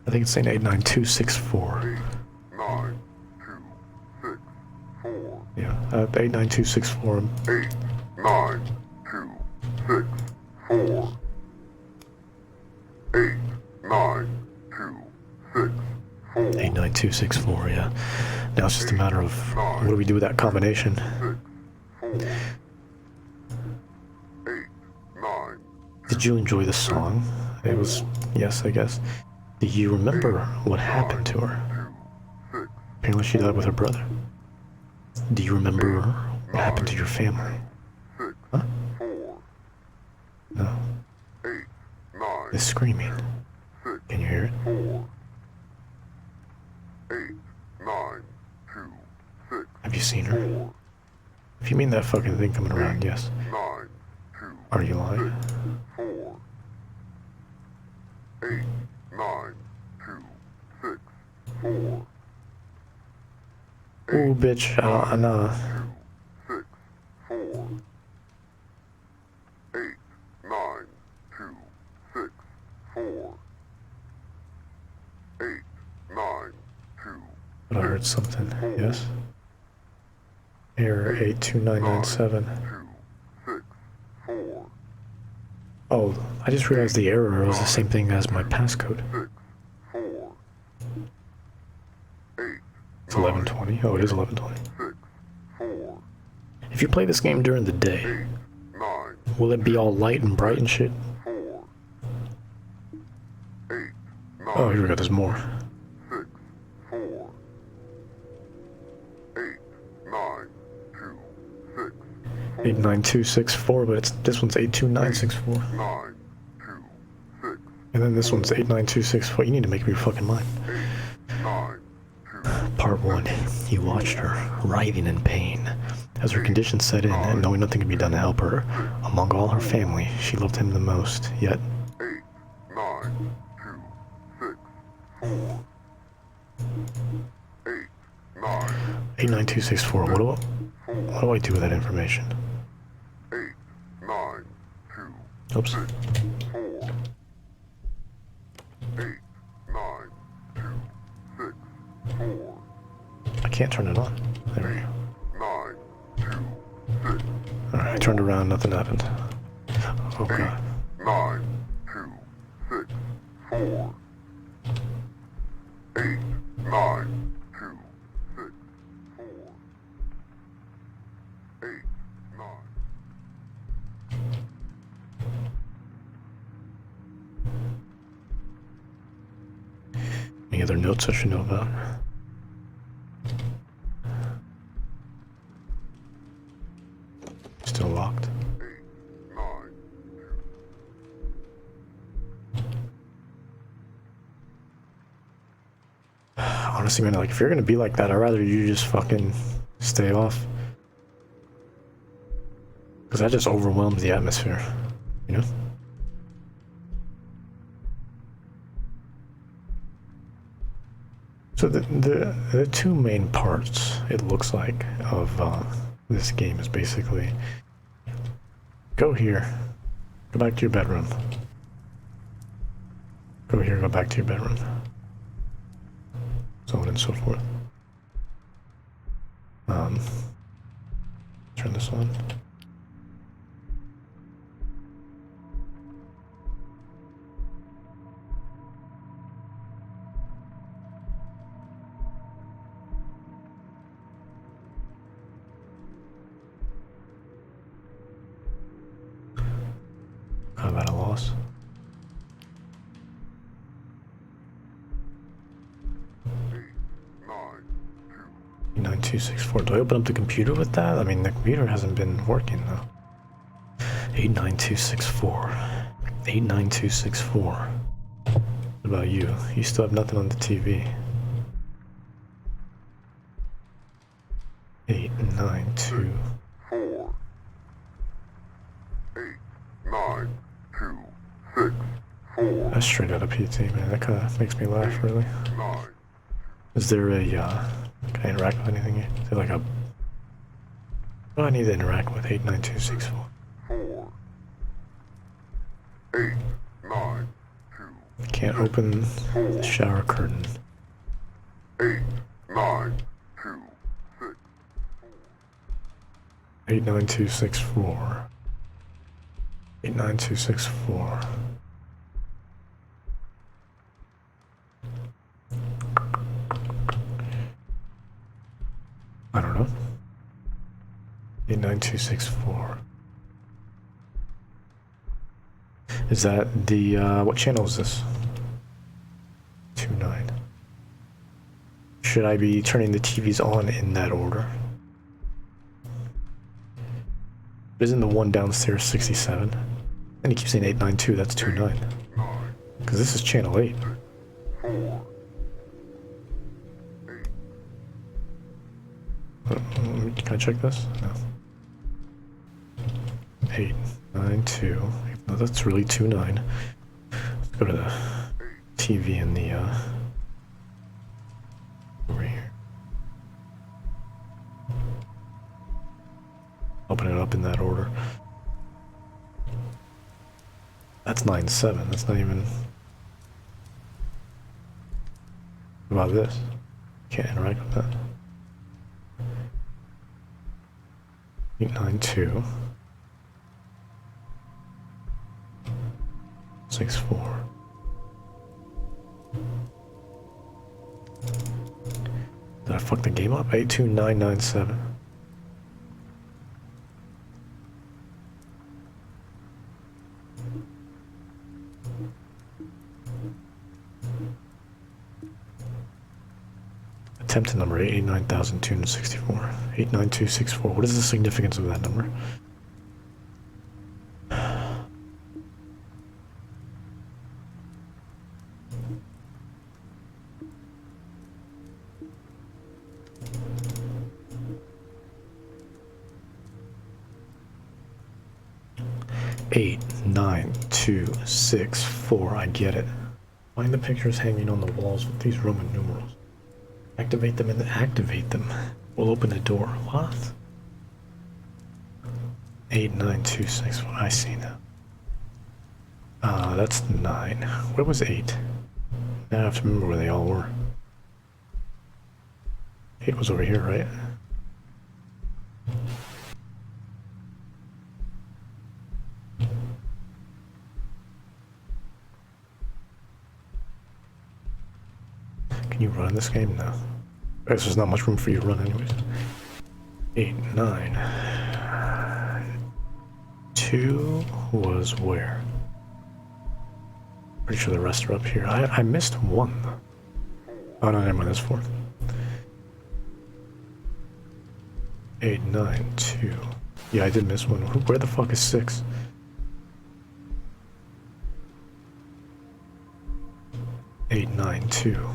I think it's saying 89264. Yeah, 89264. 89264, yeah. Now it's just a matter of what do we do with that combination? Did you enjoy the song? It was, yes, I guess. Do you remember what happened to her? Apparently she died with her brother. Do you remember what happened to your family? Huh? No. It's screaming. Can you hear it? Have you seen her? If you mean that fucking thing coming around, yes. Are you lying? Ooh, bitch, nah. 89264. But I heard something, yes? Error 82997. Oh, I just realized the error was the same thing as my passcode. It's 1120. Oh, it is 1120. If you play this game during the day, will it be all light and bright and shit? Oh, here we go, there's more. 89264, but this one's 82964. And then this one's 89264. You need to make up your fucking mind. Part 1. He watched her, writhing in pain. As her condition set in, and knowing nothing could be done to help her, among all her family, she loved him the most, yet... 89264. What do I do with that information? Oops. I can't turn it on. There we go. Alright, I turned around, nothing happened. Oh god. 89264. 89264. 89. other notes I should know about? Still locked. Honestly, man, like, if you're gonna be like that, I'd rather you just fucking stay off. Because that just overwhelms the atmosphere, you know? So the two main parts, it looks like, of this game is basically go here, go back to your bedroom. Go here, go back to your bedroom. So on and so forth. Turn this on. I'm at a loss. 9264. Do I open up the computer with that? I mean, the computer hasn't been working though. 89264. 89264. What about you? You still have nothing on the TV. 892. 4 8 9 2 6 4. That's straight out of PT, man. That kind of makes me laugh, really. 9. Is there a, can I interact with anything here? Is there like a... What do I need to interact with? 89264. 4 8 9 2. Can't open the shower curtain. 8 9 2 6 89264. 89264. I don't know. 89264. Is that the, what channel is this? 29. Should I be turning the TVs on in that order? Isn't the one downstairs 67? And you keep saying 892, that's 29. Because this is channel 8. 4 Can I check this? No. 892. No, that's really 29. Let's go to the TV in the, over here. Open it up in that order. That's 97. That's not even... What about this? Can't interact with that. 892 64. Did I fuck the game up? 82997. Attempted number 889,264. 89264. What is the significance of that number? Eight, 9, 2, 6, 4. I get it. Find the pictures hanging on the walls with these Roman numerals. Activate them and activate them. We'll open the door. What? 89264. I see now. That's 9. Where was 8? Now I have to remember where they all were. 8 was over here, right? Can you run this game? No. I guess there's not much room for you to run anyways. 8, 9. 2 was where? Pretty sure the rest are up here. I missed 1 though. Oh no, never mind, that's 4. 8, 9, 2. Yeah, I did miss one. Where the fuck is 6? 8, 9, 2.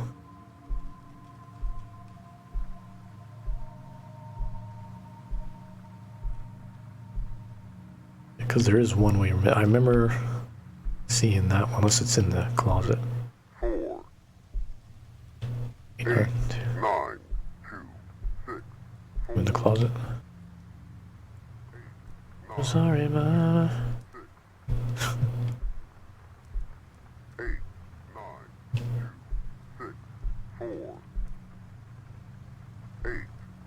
Because there is one way. I remember seeing that one, unless it's in the closet. 4, 8, 8, 9, 9, 2, 6, 2. In the closet. I'm sorry, Mama. 8, 9, 2, 6, 4, 8,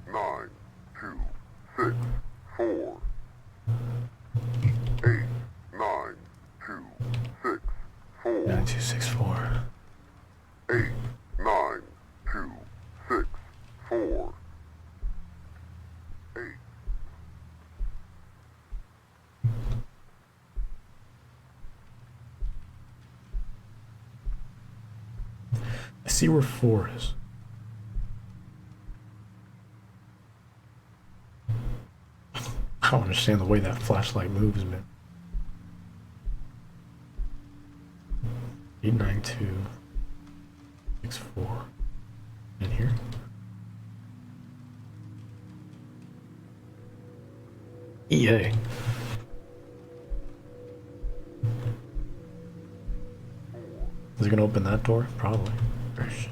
9, 2, 6, 4, 8, 9, 2, 6, 4, 9, 2, 6, 4. 8, 9, 2, 6, 4, 8. I see where 4 is. I don't understand the way that flashlight moves, man. 8, 9, 2, 6, 4. In here? EA. Is it gonna open that door? Probably. Oh shit.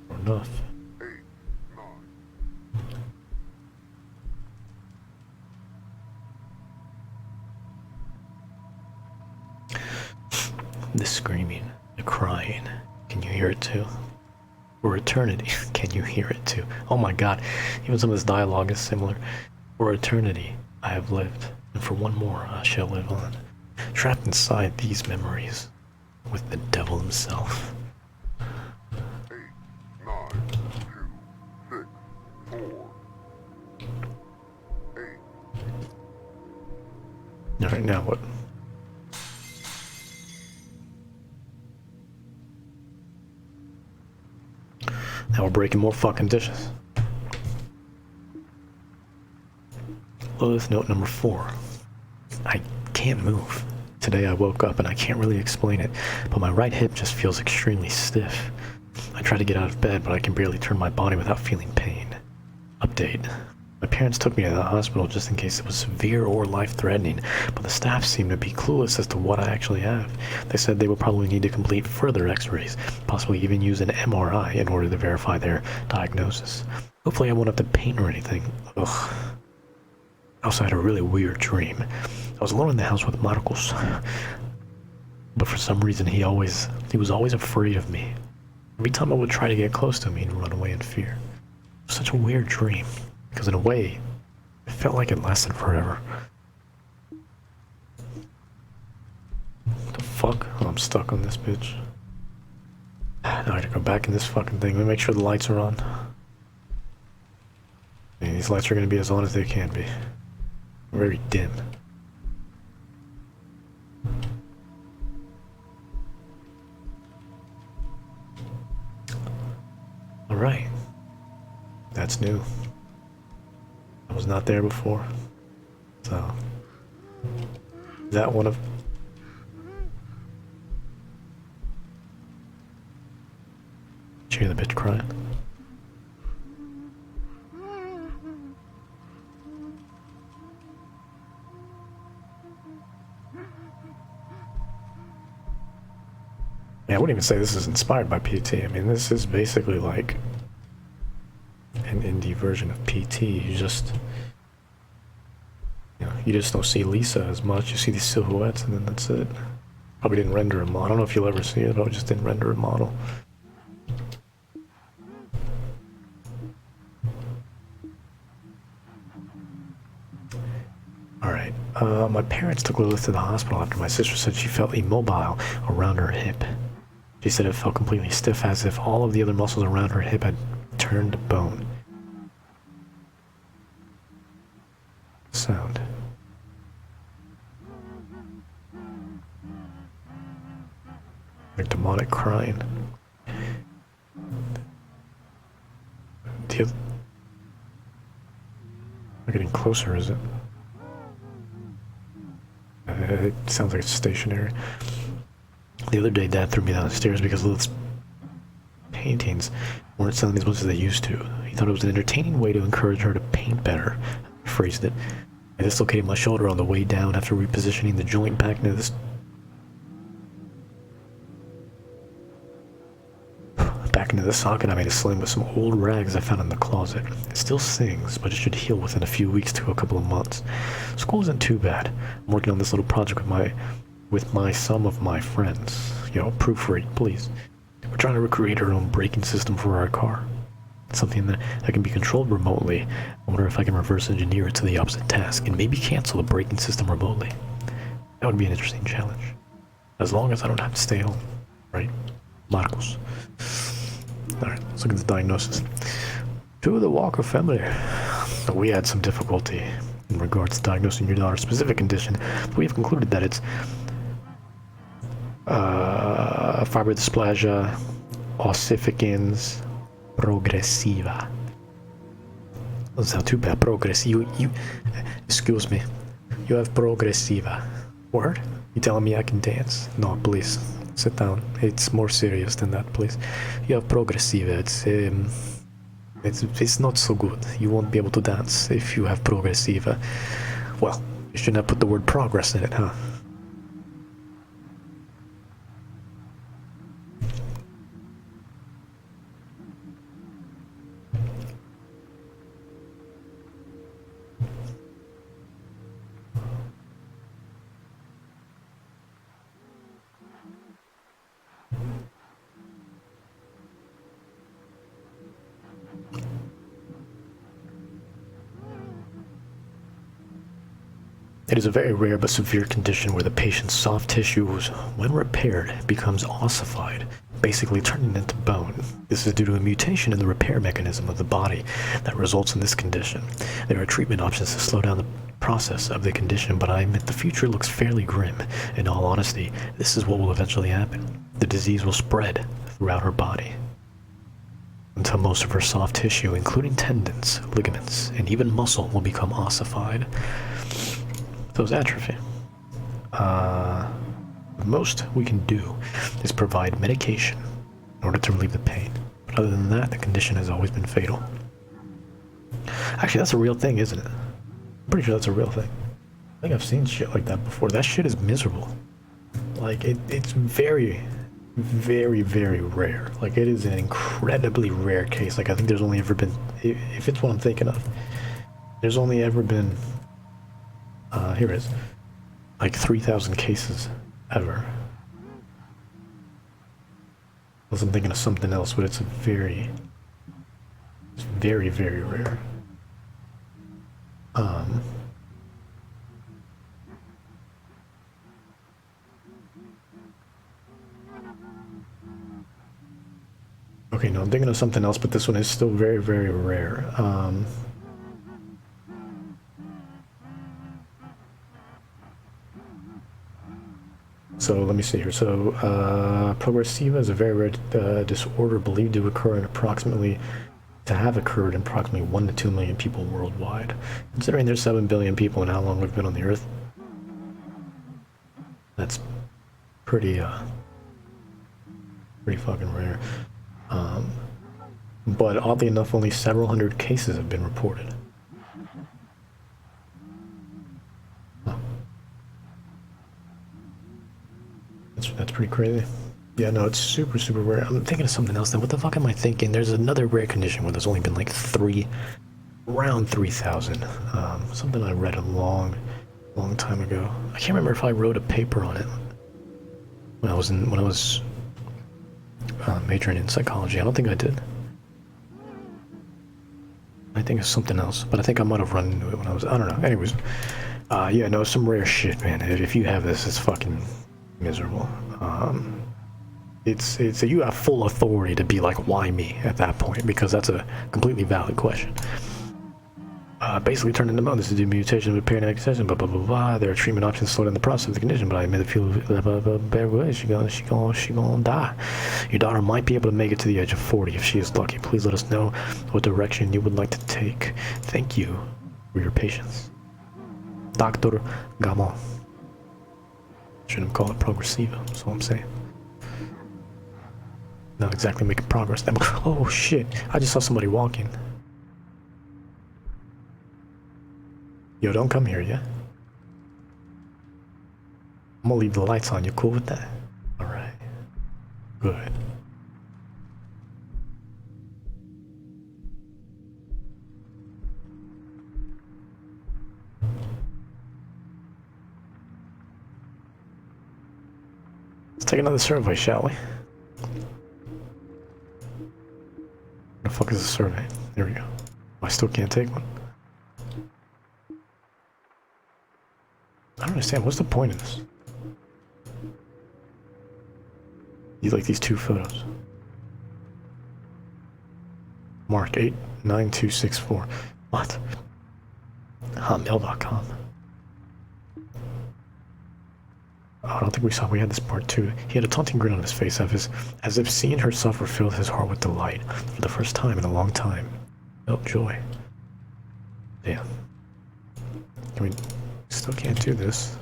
Or enough. The screaming, the crying. Can you hear it too? For eternity, can you hear it too? Oh my god, even some of this dialogue is similar. For eternity, I have lived, and for one more I shall live on. Trapped inside these memories, with the devil himself. 8, 9, 2, 6, 4, 8. Alright, now what? Now we're breaking more fucking dishes. Lilith note number 4. I can't move. Today I woke up and I can't really explain it, but my right hip just feels extremely stiff. I try to get out of bed, but I can barely turn my body without feeling pain. Update. My parents took me to the hospital just in case it was severe or life-threatening, but the staff seemed to be clueless as to what I actually have. They said they would probably need to complete further x-rays, possibly even use an MRI in order to verify their diagnosis. Hopefully I won't have to paint or anything. Ugh. I also had a really weird dream. I was alone in the house with Marcos, but for some reason he was always afraid of me. Every time I would try to get close to him, he'd run away in fear. It was such a weird dream, because in a way, it felt like it lasted forever. What the fuck? Oh, I'm stuck on this bitch. Now I gotta go back in this fucking thing. Let me make sure the lights are on. I mean, these lights are gonna be as on as they can be. Very dim. Alright. That's new. I was not there before. So. Is that one of... Did you hear the bitch crying? Yeah, I wouldn't even say this is inspired by PT. I mean, this is basically like an indie version of PT. You just don't see Lisa as much. You see these silhouettes, and then that's it. Probably didn't render a model. I don't know if you'll ever see it, but I just didn't render a model. Alright, my parents took Lilith to the hospital after my sister said she felt immobile around her hip. She said it felt completely stiff, as if all of the other muscles around her hip had turned to bone. Sound. crying. Not getting closer, is it? It sounds like it's stationary. The other day, Dad threw me down the stairs because those paintings weren't selling as much as they used to. He thought it was an entertaining way to encourage her to paint better. I phrased it. I dislocated my shoulder on the way down after repositioning the joint back into this. Back into the socket, I made a sling with some old rags I found in the closet. It still stings, but it should heal within a few weeks to a couple of months. School isn't too bad. I'm working on this little project with some of my friends. Yo, proofread, please. We're trying to recreate our own braking system for our car. Something that can be controlled remotely. I wonder if I can reverse engineer it to the opposite task and maybe cancel the braking system remotely. That would be an interesting challenge. As long as I don't have to stay home. Right? Marcos. Alright, let's look at the diagnosis. To the Walker family. We had some difficulty in regards to diagnosing your daughter's specific condition, but we have concluded that it's fibrodysplasia ossificans progressiva. Doesn't sound too bad. You excuse me. You have progressiva. Word? You telling me I can dance? No, please. Sit down. It's more serious than that, please. You have progressiva. It's not so good. You won't be able to dance if you have progressiva. Well, you shouldn't have put the word progress in it, huh? It is a very rare but severe condition where the patient's soft tissues, when repaired, becomes ossified, basically turning into bone. This is due to a mutation in the repair mechanism of the body that results in this condition. There are treatment options to slow down the process of the condition, but I admit the future looks fairly grim. In all honesty, this is what will eventually happen. The disease will spread throughout her body until most of her soft tissue, including tendons, ligaments, and even muscle, will become ossified. So it's atrophy. The most we can do is provide medication in order to relieve the pain. But other than that, the condition has always been fatal. Actually, that's a real thing, isn't it? I'm pretty sure that's a real thing. I think I've seen shit like that before. That shit is miserable. Like, it's very, very, very rare. Like, it is an incredibly rare case. Like, I think there's only ever been, if it's what I'm thinking of, there's only ever been, here it is, like 3,000 cases ever. Unless I'm thinking of something else, but it's very, very rare. Okay, no, I'm thinking of something else, but this one is still very, very rare. So let me see here. So progressiva is a very rare disorder believed to occur in approximately 1 to 2 million people worldwide. Considering there's 7 billion people and how long we've been on the Earth, that's pretty fucking rare. But oddly enough, only several hundred cases have been reported. That's pretty crazy. Yeah, no, it's super rare. I'm thinking of something else then. What the fuck am I thinking? There's another rare condition where there's only been like around 3,000. Something I read a long time ago. I can't remember if I wrote a paper on it when I was majoring in psychology. I don't think I did. I think it's something else, but I think I might have run into it when I don't know. Anyways, yeah, no, some rare shit, man. If you have this, it's fucking miserable. It's you have full authority to be like, why me at that point, because that's a completely valid question. Basically turned into mold. This is the mutation of a paradigmatic extension, blah, blah, blah, blah. There are treatment options to slow down the process of the condition, but I made it feel bear with. She gonna die. Your daughter might be able to make it to the age of 40 if she is lucky. Please let us know what direction you would like to take. Thank you for your patience. Dr. Gamon. Shouldn't call it progressiva, that's all I'm saying. Not exactly making progress. Oh shit, I just saw somebody walking. Yo, don't come here, yeah? I'm gonna leave the lights on, you cool with that? Alright. Good. Let's take another survey, shall we? Where the fuck is the survey? There we go. I still can't take one. I don't understand. What's the point of this? You like these two photos? Mark 89264. What? Hotmail.com. Oh, I don't think we had this part too. He had a taunting grin on his face as if seeing her suffer filled his heart with delight for the first time in a long time. Felt joy. Damn. Still can't do this.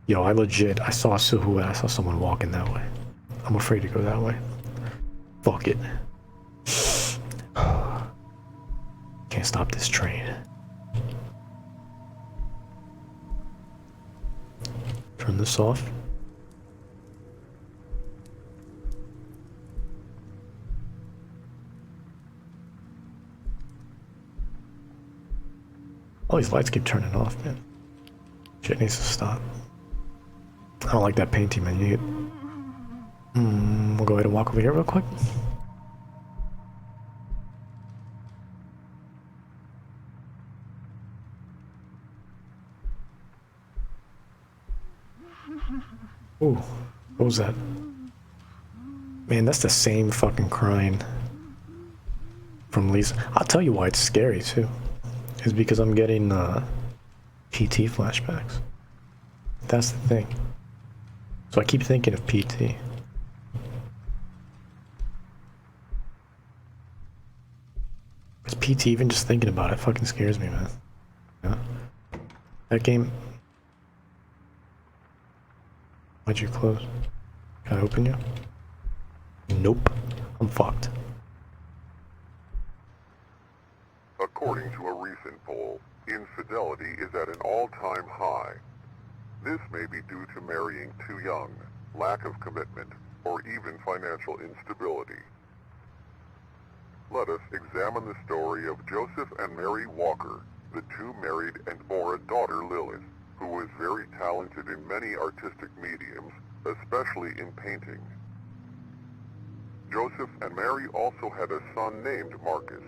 Yo, I saw a silhouette. I saw someone walking that way. I'm afraid to go that way. Fuck it. Can't stop this train. Turn this off. All these lights keep turning off, man. Shit needs to stop. I don't like that painting, man. We'll go ahead and walk over here real quick. Ooh, what was that? Man, that's the same fucking crying from Lisa. I'll tell you why it's scary too. It's because I'm getting PT flashbacks. That's the thing. So I keep thinking of PT. Because PT, even just thinking about it, fucking scares me, man. Yeah? That game... Why'd you close? Can I open you? Nope. I'm fucked. According to a recent poll, infidelity is at an all-time high. This may be due to marrying too young, lack of commitment, or even financial instability. Let us examine the story of Joseph and Mary Walker, the two married and bore a daughter, Lilith, who was very talented in many artistic mediums, especially in painting. Joseph and Mary also had a son named Marcus.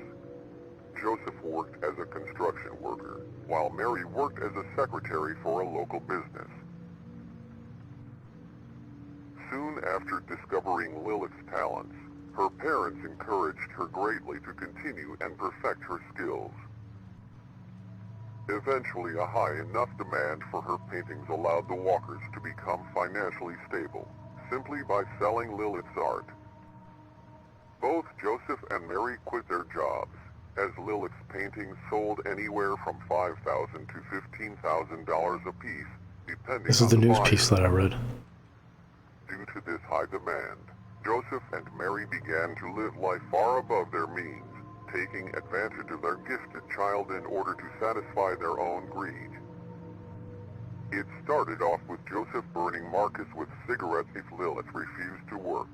Joseph worked as a construction worker, while Mary worked as a secretary for a local business. Soon after discovering Lilith's talents, her parents encouraged her greatly to continue and perfect her skills. Eventually, a high enough demand for her paintings allowed the Walkers to become financially stable, simply by selling Lilith's art. Both Joseph and Mary quit their jobs, as Lilith's paintings sold anywhere from $5,000 to $15,000 apiece, depending This is on the news buyer. piece that I read. Due to this high demand, Joseph and Mary began to live life far above their means, taking advantage of their gifted child in order to satisfy their own greed. It started off with Joseph burning Marcus with cigarettes if Lilith refused to work.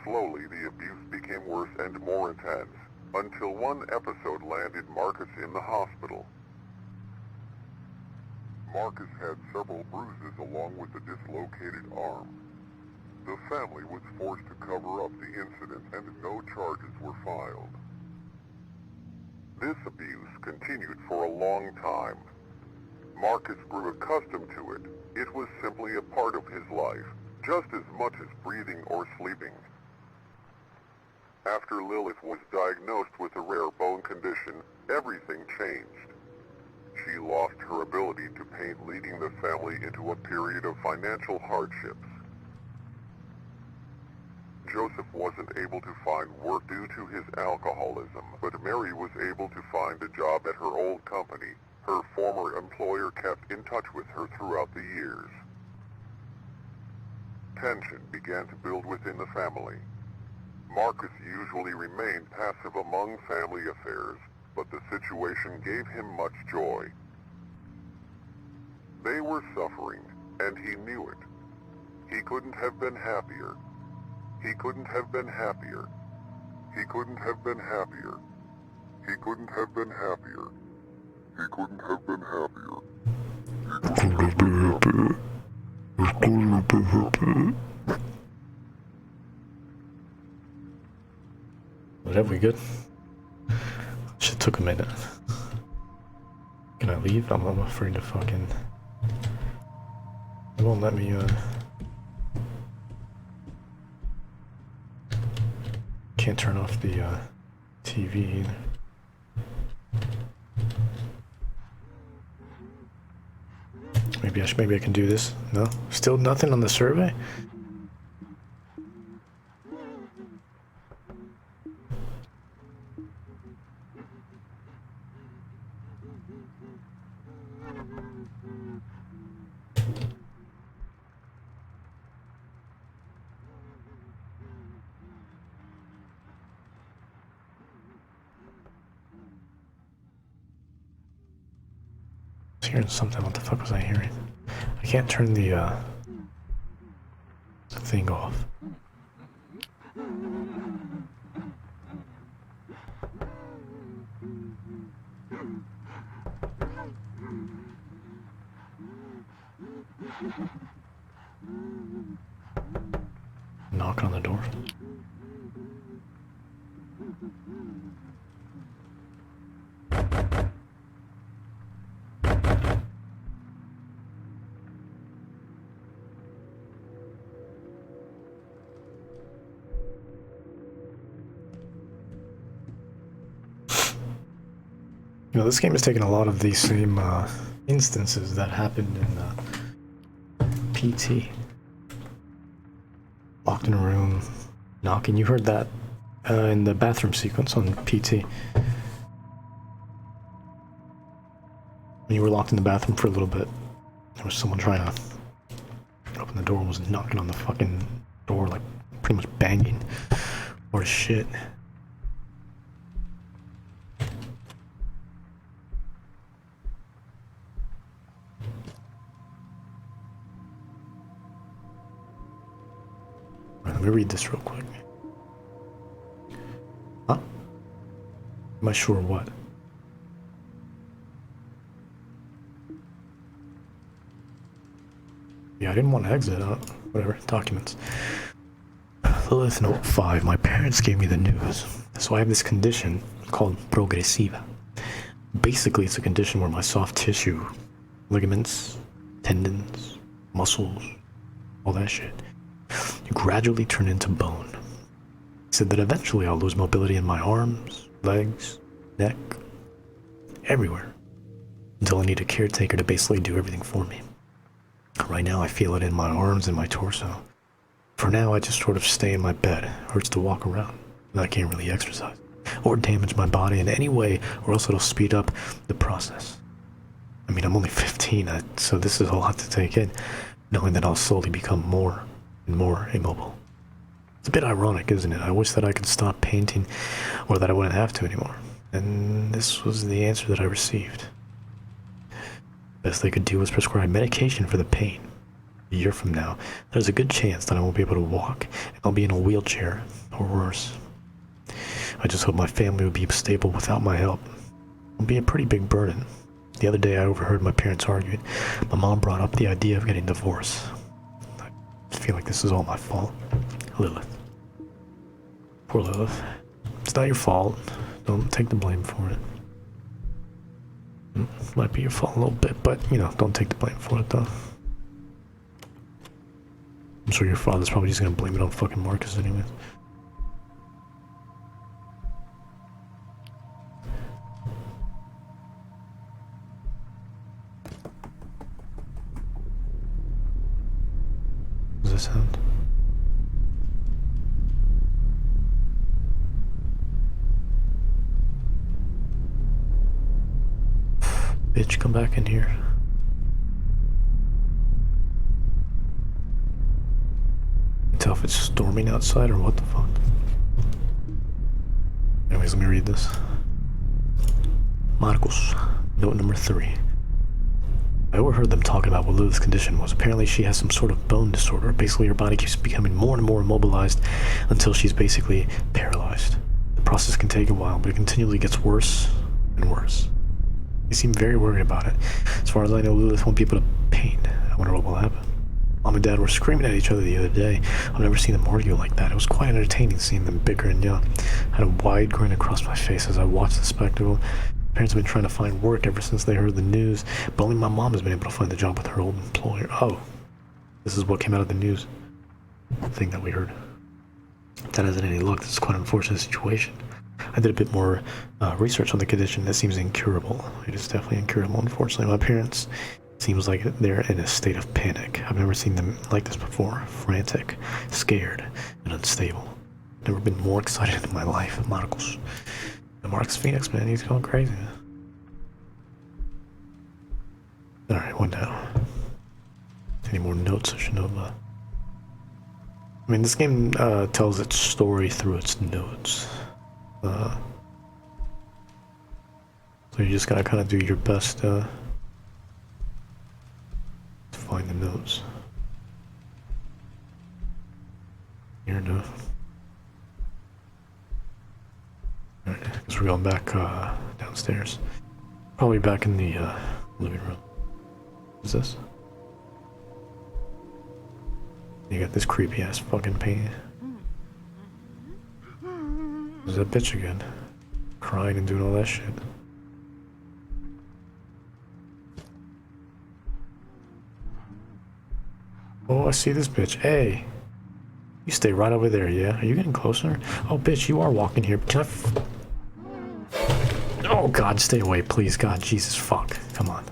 Slowly, the abuse became worse and more intense, until one episode landed Marcus in the hospital. Marcus had several bruises along with a dislocated arm. The family was forced to cover up the incident and no charges were filed. This abuse continued for a long time. Marcus grew accustomed to it. It was simply a part of his life, just as much as breathing or sleeping. After Lilith was diagnosed with a rare bone condition, everything changed. She lost her ability to paint, leading the family into a period of financial hardships. Joseph wasn't able to find work due to his alcoholism, but Mary was able to find a job at her old company. Her former employer kept in touch with her throughout the years. Tension began to build within the family. Marcus usually remained passive among family affairs, but the situation gave him much joy. They were suffering, and he knew it. He couldn't have been happier. He couldn't have been happier. He couldn't have been happier. He couldn't have been happier. He couldn't have been happier. Whatever, we good? Shit took a minute. Can I leave? I'm afraid to fucking... It won't let me, Can't turn off the, TV either. Maybe I can do this. No? Still nothing on the survey? I was hearing something. What the fuck was I hearing? I can't turn the thing off. Knock on the door. You know, this game has taken a lot of these same instances that happened in PT. Locked in a room, knocking. You heard that in the bathroom sequence on PT. When you were locked in the bathroom for a little bit, there was someone trying to open the door and was knocking on the fucking door, like pretty much banging. Or shit. Let me read this real quick. Huh? Am I sure what? Yeah, I didn't want to exit out. Whatever. Documents. Lilith Note 5. My parents gave me the news. So I have this condition called progressiva. Basically, it's a condition where my soft tissue, ligaments, tendons, muscles, all that shit, gradually turn into bone. He said that eventually I'll lose mobility in my arms, legs, neck, everywhere, until I need a caretaker to basically do everything for me. Right now I feel it in my arms and my torso. For now I just sort of stay in my bed. It hurts to walk around, and I can't really exercise, or damage my body in any way, or else it'll speed up the process. I mean, I'm only 15, so this is a lot to take in, knowing that I'll slowly become more and more immobile. It's a bit ironic, isn't it? I wish that I could stop painting, or that I wouldn't have to anymore. And this was the answer that I received. Best they could do was prescribe medication for the pain. A year from now, there's a good chance that I won't be able to walk, and I'll be in a wheelchair, or worse. I just hope my family would be stable without my help. It would be a pretty big burden. The other day I overheard my parents arguing. My mom brought up the idea of getting divorced. I feel like this is all my fault. Lilith. Poor Lilith. It's not your fault. Don't take the blame for it. It might be your fault a little bit, but, you know, don't take the blame for it, though. I'm sure your father's probably just gonna blame it on fucking Marcus anyway. that sound? Bitch, come back in here. Can't tell if it's storming outside or what the fuck. Anyways, let me read this. Marcos, note number 3. I overheard them talking about what Lilith's condition was. Apparently she has some sort of bone disorder. Basically her body keeps becoming more and more immobilized until she's basically paralyzed. The process can take a while, but it continually gets worse and worse. They seem very worried about it. As far as I know, Lilith won't be able to paint. I wonder what will happen. Mom and Dad were screaming at each other the other day. I've never seen them argue like that. It was quite entertaining seeing them bicker and yell. I had a wide grin across my face as I watched the spectacle. Parents have been trying to find work ever since they heard the news, but only my mom has been able to find a job with her old employer. Oh, this is what came out of the news thing that we heard. If that hasn't any luck, this is quite an unfortunate situation. I did a bit more research on the condition. That seems incurable. It is definitely incurable, unfortunately. My parents seems like they're in a state of panic. I've never seen them like this before. Frantic, scared, and unstable. Never been more excited in my life. Marcos. Marcus Phoenix, man, he's going crazy. Alright, what now? Any more notes I should know about? I mean, this game tells its story through its notes. So you just gotta kind of do your best to find the notes. Here enough. Alright, guess we're going back downstairs. Probably back in the living room. What's this? You got this creepy ass fucking painting. There's that bitch again. Crying and doing all that shit. Oh, I see this bitch. Hey! You stay right over there, yeah? Are you getting closer? Oh, bitch, you are walking here. Can I Oh, God, stay away, please. God, Jesus, fuck. Come on.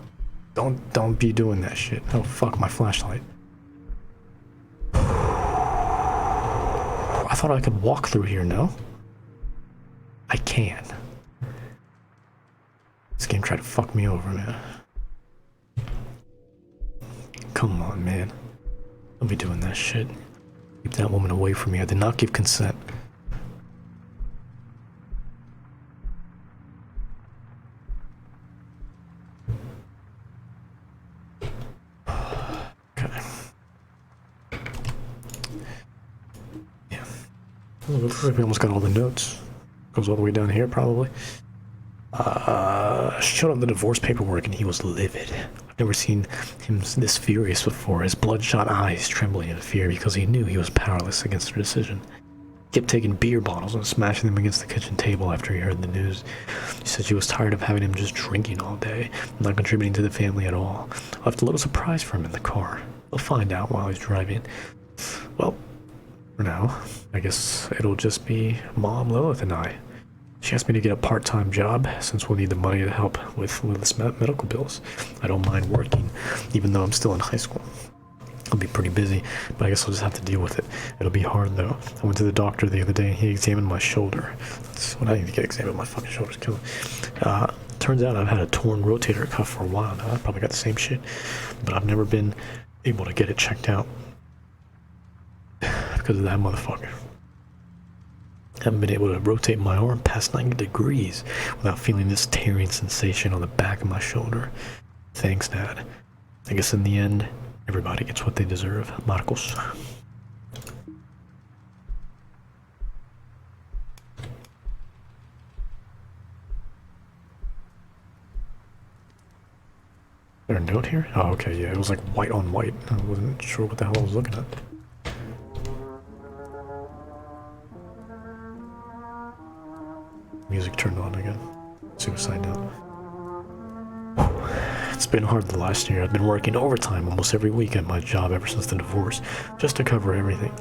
Don't be doing that shit. Oh, fuck, my flashlight. I thought I could walk through here, no? I can. This game tried to fuck me over, man. Come on, man. Don't be doing that shit. Keep that woman away from me. I did not give consent. Okay. Yeah. Well, looks like we almost got all the notes. Goes all the way down here, probably. Showed him the divorce paperwork and he was livid. I've never seen him this furious before, his bloodshot eyes trembling in fear because he knew he was powerless against her decision. He kept taking beer bottles and smashing them against the kitchen table after he heard the news. She said she was tired of having him just drinking all day, not contributing to the family at all. I left a little surprise for him in the car. We'll find out while he's driving. Well, for now, I guess it'll just be Mom, Lilith, and I. She asked me to get a part-time job since we'll need the money to help with Lilith's medical bills. I don't mind working, even though I'm still in high school. I'll be pretty busy, but I guess I'll just have to deal with it. It'll be hard, though. I went to the doctor the other day and he examined my shoulder. That's what I need to get examined. My fucking shoulder's killing. Turns out I've had a torn rotator cuff for a while now. I've probably got the same shit, but I've never been able to get it checked out because of that motherfucker. I haven't been able to rotate my arm past 90 degrees without feeling this tearing sensation on the back of my shoulder. Thanks, Dad. I guess in the end, everybody gets what they deserve. Marcos. Is there a note here? Oh, okay, yeah, it was like white on white. I wasn't sure what the hell I was looking at. Music turned on again. Suicide note. It's been hard the last year. I've been working overtime almost every week at my job ever since the divorce, just to cover everything.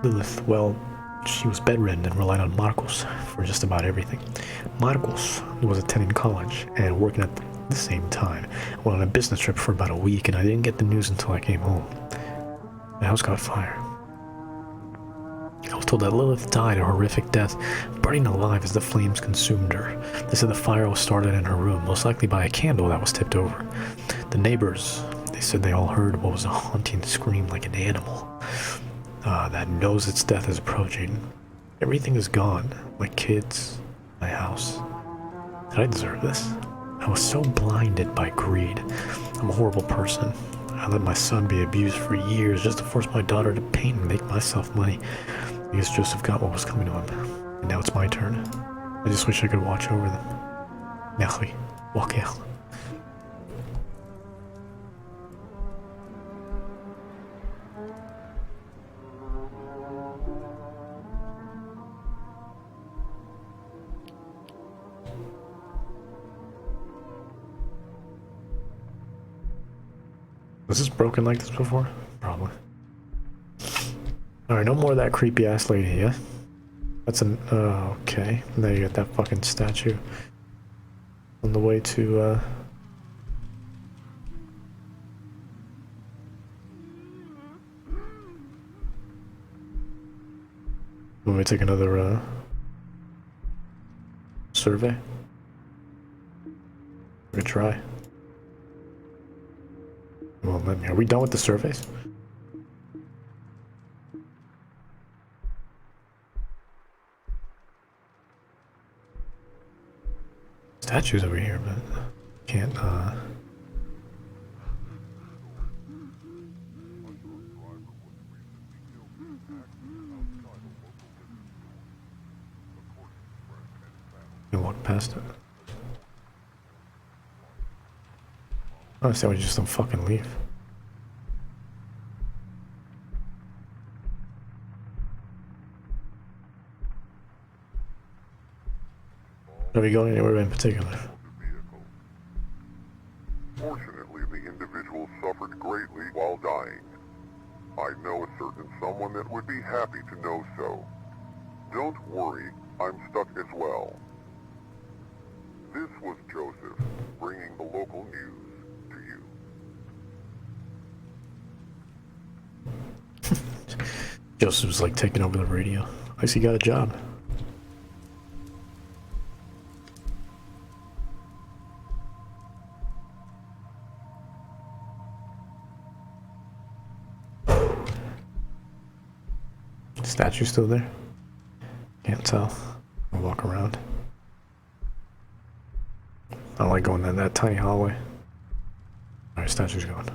Lilith, well, she was bedridden and relied on Marcos for just about everything. Marcos was attending college and working at the same time. I went on a business trip for about a week and I didn't get the news until I came home. The house caught fire. I was told that Lilith died a horrific death, burning alive as the flames consumed her. They said the fire was started in her room, most likely by a candle that was tipped over. The neighbors, they said they all heard what was a haunting scream like an animal that knows its death is approaching. Everything is gone. My kids, my house. Did I deserve this? I was so blinded by greed. I'm a horrible person. I let my son be abused for years just to force my daughter to paint and make myself money. I guess Joseph got what was coming to him. And now it's my turn. I just wish I could watch over them. Merci. Walker. Was this broken like this before? Probably. Alright, no more of that creepy ass lady, yeah? That's an... okay. Now you got that fucking statue. On the way to, Want me to take another, survey? We could try. Well, let me. Are we done with the surveys? Statues over here, but can't, You walk past it. I understand why you just don't fucking leave. Are we going anywhere in particular? Fortunately, the individual suffered greatly while dying. I know a certain someone that would be happy to know so. Don't worry, I'm stuck as well. This was Joseph, bringing the local news to you. Joseph was like taking over the radio. I guess he got a job. Statue still there? Can't tell. I'll walk around. I don't like going down that tiny hallway. Alright, statue's gone.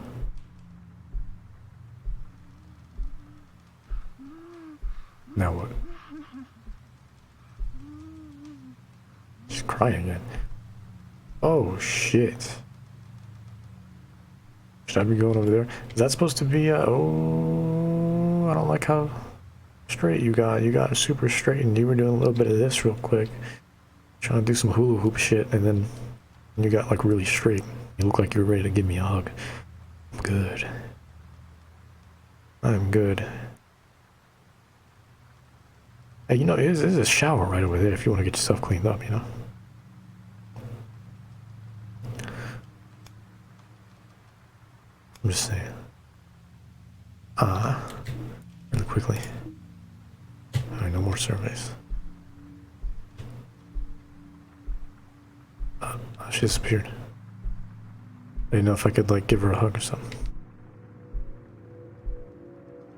Now what? She's crying again. Oh shit. Should I be going over there? Is that supposed to be oh, I don't like how straight you got. You got super straight and you were doing a little bit of this real quick. Trying to do some hula hoop shit and then you got like really straight. You look like you were ready to give me a hug. I'm good. I'm good. Hey, you know, there's a shower right over there if you want to get yourself cleaned up, you know? I'm just saying. Really quickly. Alright, no more surveys. She disappeared. I didn't know if I could, like, give her a hug or something.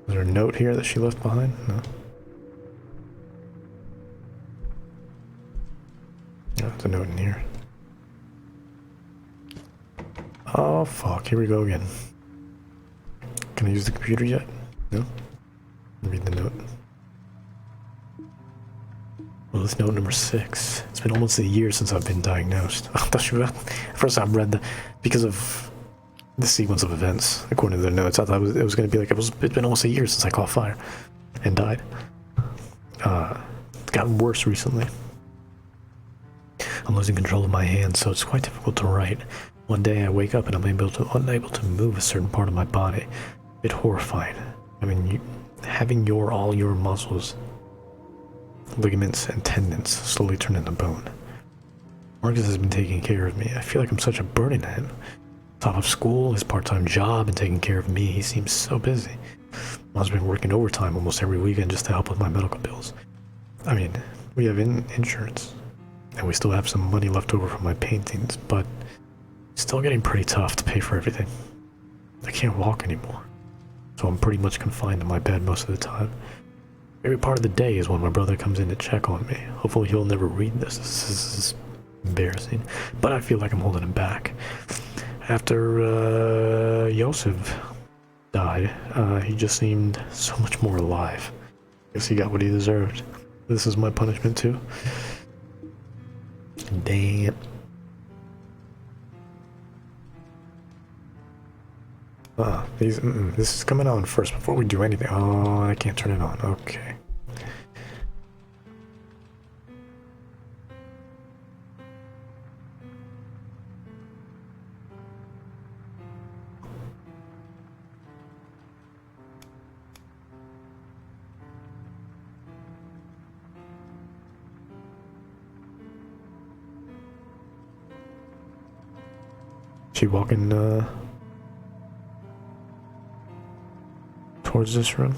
Is there a note here that she left behind? No. No, there's a note in here. Oh, fuck. Here we go again. Can I use the computer yet? No? Read the note. Well, it's note number 6. It's been almost a year since I've been diagnosed. I thought you first I read because of the sequence of events, according to the notes, I thought it was going to be like, it's been almost a year since I caught fire and died. It's gotten worse recently. I'm losing control of my hands, so it's quite difficult to write. One day I wake up and I'm unable to move a certain part of my body. A bit horrifying. I mean, having all your muscles, ligaments, and tendons slowly turn into bone. Marcus has been taking care of me. I feel like I'm such a burden to him. Top of school, his part-time job, and taking care of me. He seems so busy. I've been working overtime almost every weekend just to help with my medical bills. I mean, we have insurance, and we still have some money left over from my paintings, but it's still getting pretty tough to pay for everything. I can't walk anymore, so I'm pretty much confined to my bed most of the time. Every part of the day is when my brother comes in to check on me. Hopefully he'll never read this. This is embarrassing, but I feel like I'm holding him back. After Yosef died, he just seemed so much more alive. Guess he got what he deserved. This is my punishment too. Damn. This is coming on first before we do anything. Oh, I can't turn it on. Okay. She walking towards this room.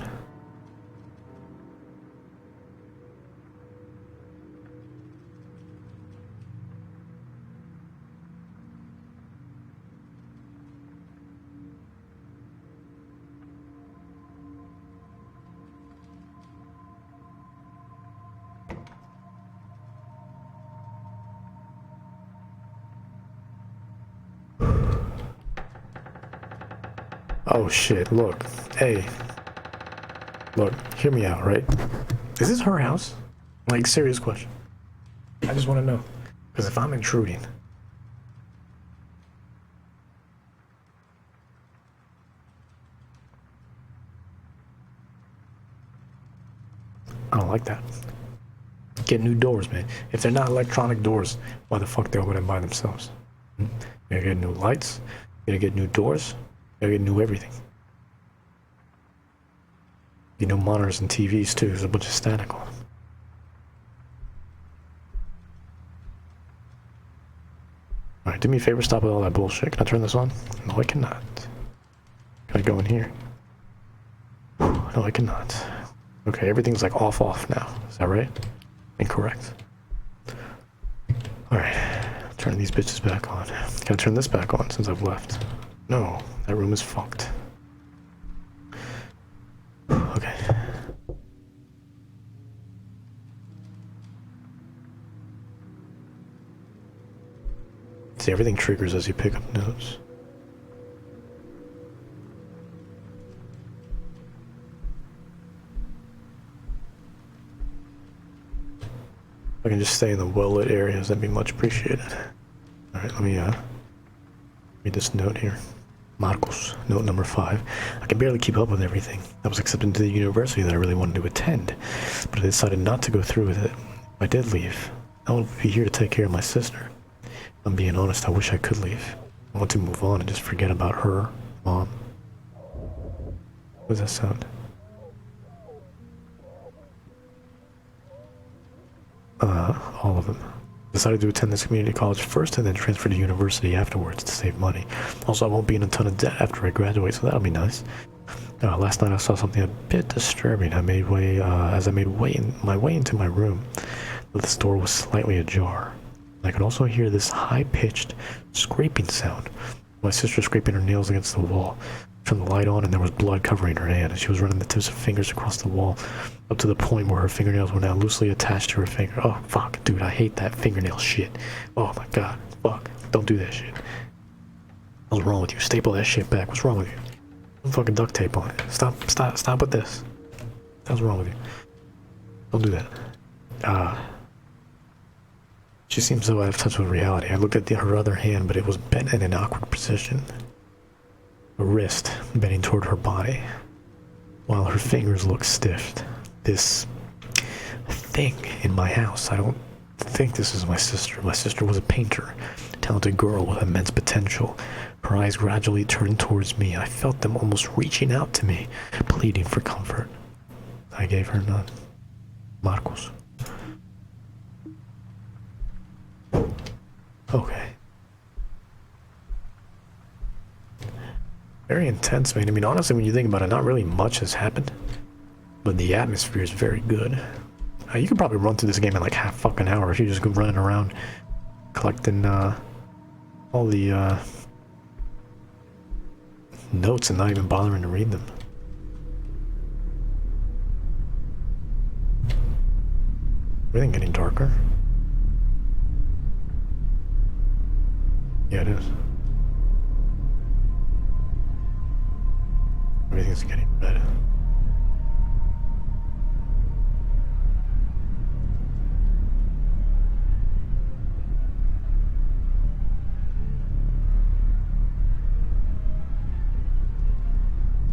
Oh shit, look. Hey. Look, hear me out, right? Is this her house? Like, serious question. I just want to know. Because if I'm intruding... I don't like that. Get new doors, man. If they're not electronic doors, why the fuck they open them by themselves? You gotta get new lights. You gotta get new doors. You gotta get new everything. You know, monitors and TVs too. There's a bunch of static on them. Alright, do me a favor, stop with all that bullshit. Can I turn this on? No, I cannot. Can I go in here? No, I cannot. Okay, everything's like off now. Is that right? Incorrect. Alright, turn these bitches back on. Can I turn this back on since I've left? No, that room is fucked. Okay. See, everything triggers as you pick up notes. If I can just stay in the well-lit areas, that'd be much appreciated. Alright, let me read this note here. Marcos, note number 5. I can barely keep up with everything. I was accepted into the university that I really wanted to attend, but I decided not to go through with it. If I did leave, I would be here to take care of my sister. If I'm being honest, I wish I could leave. I want to move on and just forget about her, Mom. What does that sound? All of them. Decided to attend this community college first and then transfer to university afterwards to save money. Also, I won't be in a ton of debt after I graduate, so that'll be nice. Last night I saw something a bit disturbing. As I made my way into my room, the door was slightly ajar. I could also hear this high-pitched scraping sound. My sister scraping her nails against the wall. I turned the light on and there was blood covering her hand, and she was running the tips of fingers across the wall, up to the point where her fingernails were now loosely attached to her finger. Oh, fuck, dude, I hate that fingernail shit. Oh my god, fuck, don't do that shit. What's wrong with you? Staple that shit back. What's wrong with you? Put fucking duct tape on it. Stop with this. What's wrong with you? Don't do that. She seemed so out of touch with reality. I looked at her other hand, but it was bent in an awkward position. A wrist bending toward her body, while her fingers looked stiff. This thing in my house, I don't think this is my sister. My sister was a painter, a talented girl with immense potential. Her eyes gradually turned towards me. I felt them almost reaching out to me, pleading for comfort. I gave her none. Marcos. Okay. Very intense, man. I mean, honestly, when you think about it, not really much has happened, but the atmosphere is very good. You could probably run through this game in like half fucking hour if you just go running around collecting all the notes and not even bothering to read them. Everything getting darker. Yeah, it is. Everything's getting red.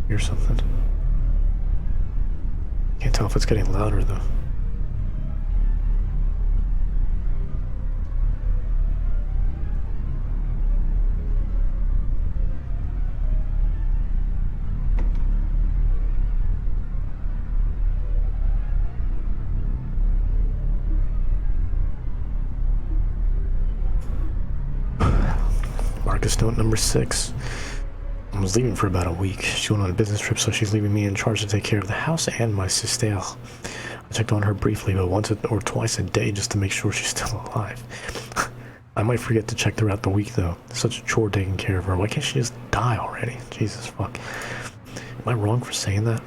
Hear something. Can't tell if it's getting louder though. Marcus note number 6. I was leaving for about a week. She went on a business trip, so she's leaving me in charge to take care of the house and my sister. I checked on her briefly, but once or twice a day just to make sure she's still alive. I might forget to check throughout the week, though. It's such a chore taking care of her. Why can't she just die already? Jesus fuck. Am I wrong for saying that?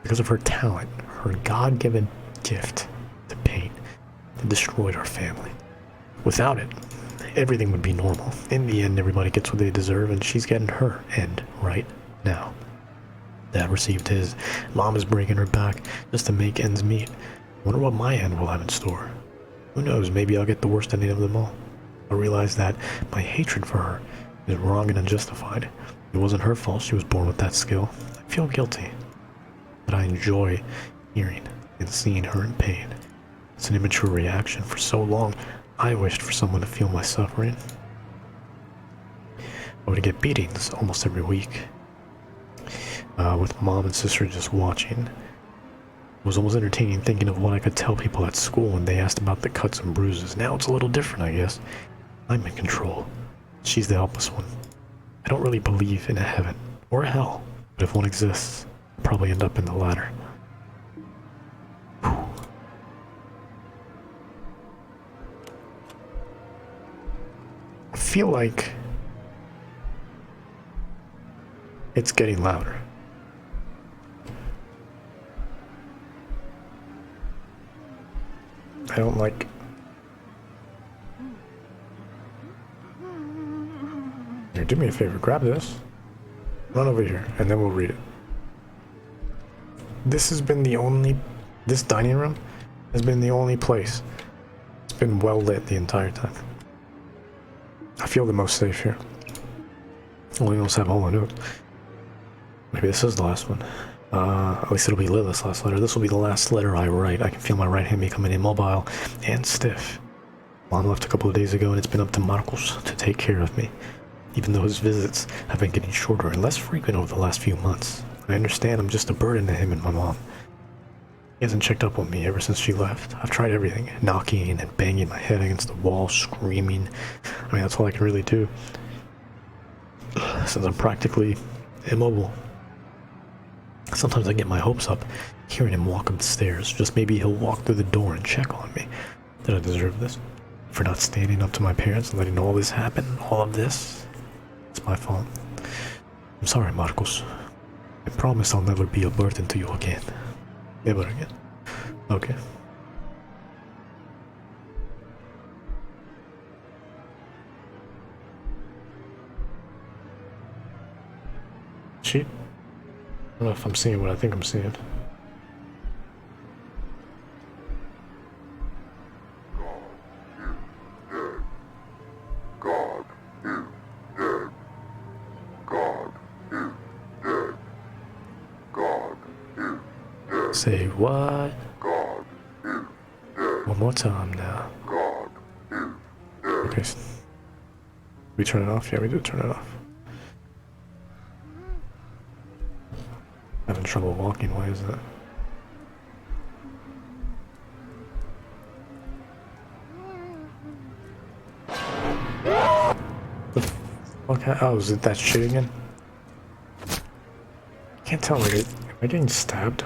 Because of her talent, her God-given gift to paint, it destroyed our family. Without it, everything would be normal. In the end, everybody gets what they deserve, and she's getting her end right now. Dad received his. Mom is breaking her back just to make ends meet. Wonder what my end will have in store. Who knows, maybe I'll get the worst ending of them all. I realize that my hatred for her is wrong and unjustified. It wasn't her fault she was born with that skill. I feel guilty, but I enjoy hearing and seeing her in pain. It's an immature reaction. For so long, I wished for someone to feel my suffering. I would get beatings almost every week, with mom and sister just watching. It was almost entertaining thinking of what I could tell people at school when they asked about the cuts and bruises. Now it's a little different, I guess. I'm in control. She's the helpless one. I don't really believe in a heaven or a hell, but if one exists, I'll probably end up in the latter. Whew. I feel like it's getting louder. I don't like. Here, do me a favor, grab this, run over here, and then we'll read it. This dining room has been the only place. It's been well lit the entire time. I feel the most safe here. Only else have all the notes. Maybe this is the last one. At least it'll be lit this last letter. This will be the last letter I write. I can feel my right hand becoming immobile and stiff. Mom left a couple of days ago, and it's been up to Marcos to take care of me. Even though his visits have been getting shorter and less frequent over the last few months. I understand I'm just a burden to him and my mom. He hasn't checked up on me ever since she left. I've tried everything, knocking and banging my head against the wall, screaming. I mean, that's all I can really do, since I'm practically immobile. Sometimes I get my hopes up, hearing him walk up the stairs. Just maybe he'll walk through the door and check on me. Did I deserve this? For not standing up to my parents and letting all this happen? All of this? It's my fault. I'm sorry, Marcos. I promise I'll never be a burden to you again. Never again. Okay. Cheat? I don't know if I'm seeing what I think I'm seeing. God is dead. God is dead. God is dead. Say what? God is dead. One more time now. God is dead. Okay. We turn it off? Yeah, we did turn it off. Having trouble walking, why is that? The fuck? Oh, is it that shit again? tell, like, am I getting stabbed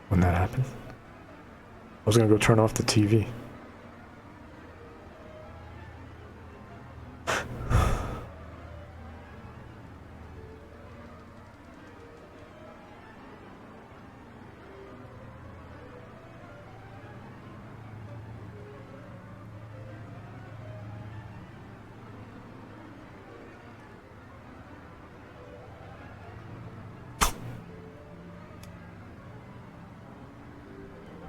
when that happened? I was gonna go turn off the TV.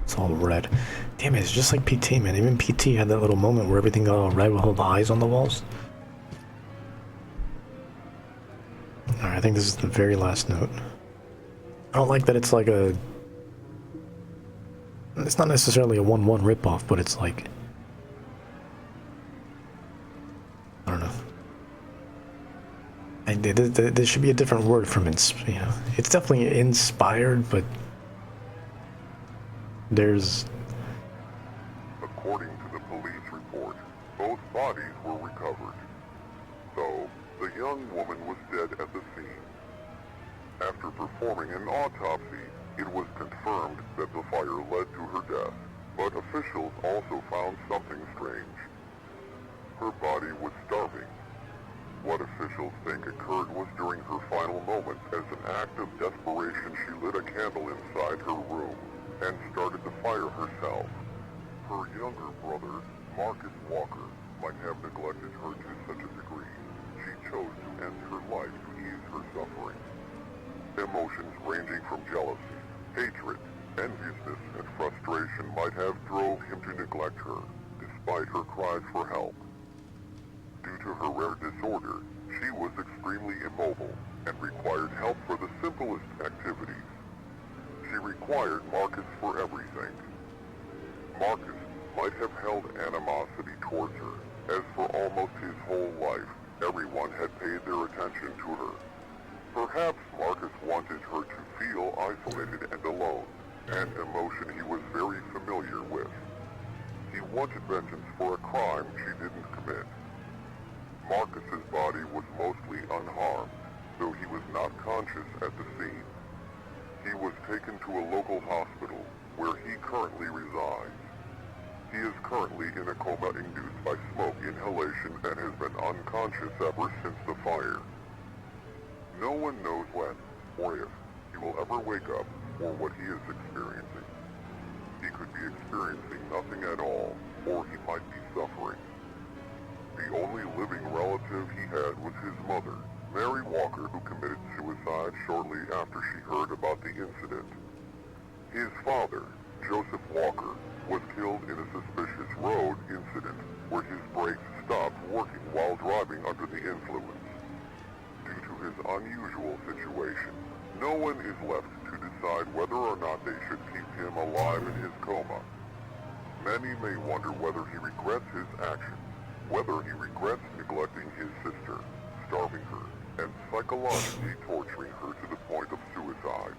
It's all red. Damn it, it's just like PT, man. Even PT had that little moment where everything got all red with all the eyes on the walls. Alright, I think this is the very last note. I don't like that it's like a... It's not necessarily a 1-1 ripoff, but it's like... I don't know. There should be a different word from it, you know. It's definitely inspired, but... There's... According to the police report, both bodies were recovered, though the young woman was dead at the scene. After performing an autopsy, it was confirmed that the fire led to her death, but officials also found something strange. Her body was starving. What officials think occurred was during her final moments, as an act of desperation she lit a candle inside her room and started the fire herself. Her younger brother, Marcus Walker, might have neglected her to such a degree. She chose to end her life to ease her suffering. Emotions ranging from jealousy, hatred, enviousness, and frustration might have drove him to neglect her, despite her cries for help. Due to her rare disorder, she was extremely immobile and required help for the simplest activities. She required Marcus for everything. Marcus might have held animosity towards her, as for almost his whole life, everyone had paid their attention to her. Perhaps Marcus wanted her to feel isolated and alone, an emotion he was very familiar with. He wanted vengeance for a crime she didn't commit. Marcus's body was mostly unharmed, though he was not conscious at the scene. He was taken to a local hospital, where he currently resides. He is currently in a coma induced by smoke inhalation and has been unconscious ever since the fire. No one knows when, or if, he will ever wake up, or what he is experiencing. He could be experiencing nothing at all, or he might be suffering. The only living relative he had was his mother, Mary Walker, who committed suicide shortly after she heard about the incident. His father, Joseph Walker, was killed in a suspicious road incident where his brakes stopped working while driving under the influence. Due to his unusual situation, no one is left to decide whether or not they should keep him alive in his coma. Many may wonder whether he regrets his actions, whether he regrets neglecting his sister, starving her, and psychologically torturing her to the point of suicide.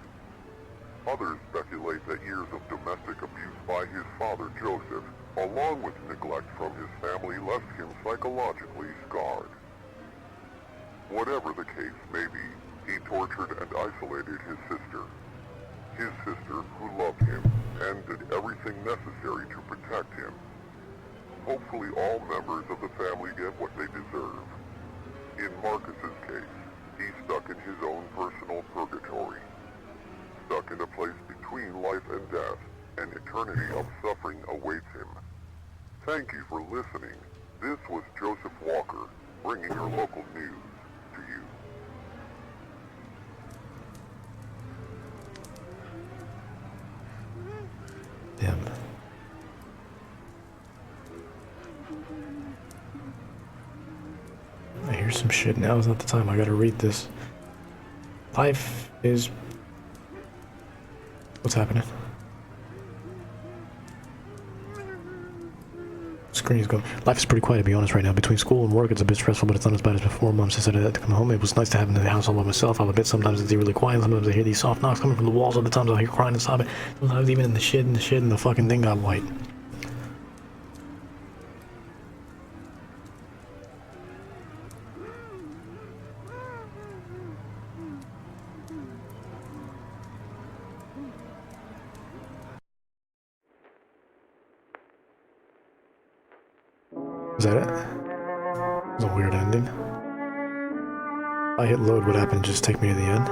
Others speculate that years of domestic abuse by his father Joseph, along with neglect from his family, left him psychologically scarred. Whatever the case may be, he tortured and isolated his sister. His sister, who loved him, and did everything necessary to protect him. Hopefully all members of the family get what they deserve. In Marcus's case, he's stuck in his own personal purgatory. Stuck in a place between life and death, an eternity of suffering awaits him. Thank you for listening. This was Joseph Walker, bringing your local news to you. Damn. I hear some shit. Now is not the time. I gotta read this. Life is... What's happening? Screen's going. Life is pretty quiet, to be honest, right now. Between school and work, it's a bit stressful, but it's not as bad as before. Mom said I had to come home. It was nice to have him in the house all by myself. I'll admit sometimes it's really quiet. Sometimes I hear these soft knocks coming from the walls. Other times I'll hear crying and sobbing. Sometimes even in the shit, and the fucking thing got white. Is that it? It's a weird ending. If I hit load, what happened? Just take me to the end?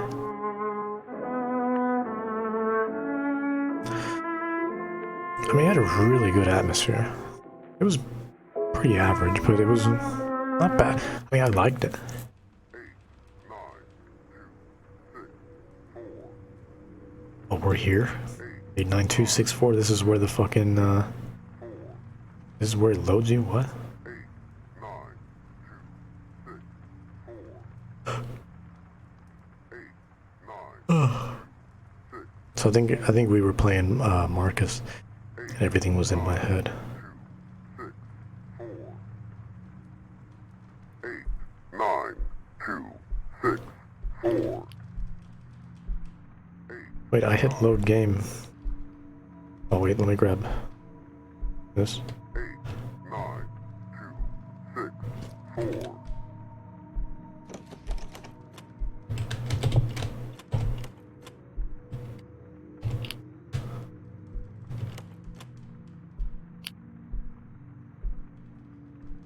I mean, it had a really good atmosphere. It was pretty average, but it was not bad. I mean, I liked it. 8, 9, 2, 6, 4. Oh, we're here? 89264, this is where the fucking, this is where it loads you? What? 8, 9, 2, 6, 4. 8, 9. So I think we were playing Marcus, and everything was in my head. 8, 9, 2, 6, 4. Wait, I hit load game. Oh wait, let me grab this. 8, 9, 2, 6, 4.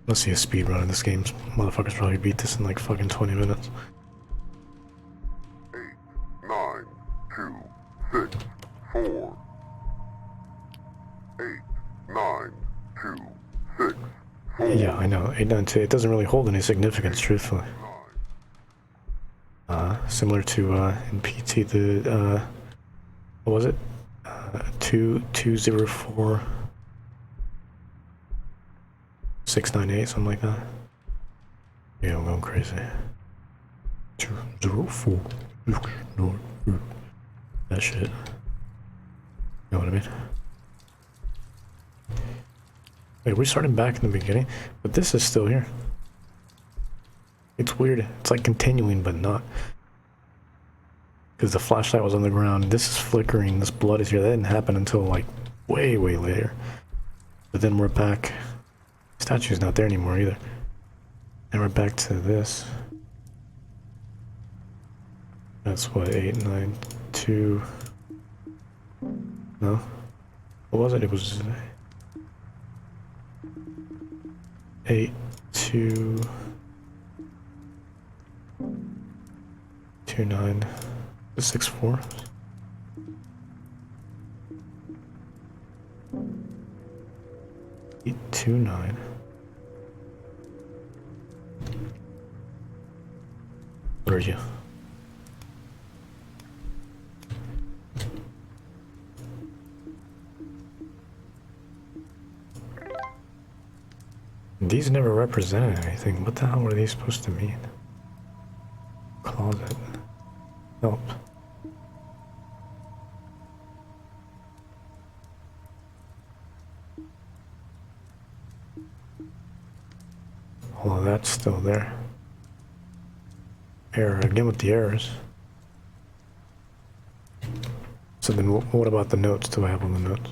Let's see a speed run of this game. Motherfuckers probably beat this in like fucking 20 minutes. 8, 9, 2, 6, 4. 8, 9, 2, 6, 4. Yeah, I know. 892. It doesn't really hold any significance, truthfully. Similar to in PT, the what was it? 2204 698, something like that. Yeah, I'm going crazy. 204. That shit. You know what I mean? Wait, we're starting back in the beginning, but this is still here. It's weird. It's like continuing, but not. Because the flashlight was on the ground. This is flickering. This blood is here. That didn't happen until like way, way later. But then we're back. Statue's not there anymore either. And we're back to this. That's what, 892. No? What was it? It was 822964. Eight, 2, 9. Where are you? These never represented anything. What the hell were these supposed to mean? Closet. Help. All of that's still there. Error again with the errors. So then what about the notes? Do I have all the notes?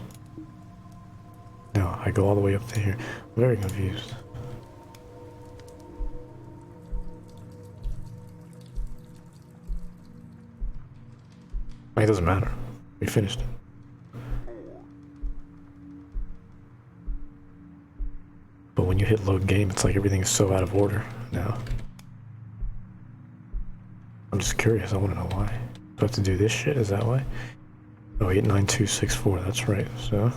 No, I go all the way up to here. I'm very confused. It doesn't matter. We finished it. But when you hit load game, it's like everything is so out of order now. I'm just curious. I want to know why. Do I have to do this shit? Is that why? Oh, 89264. That's right. So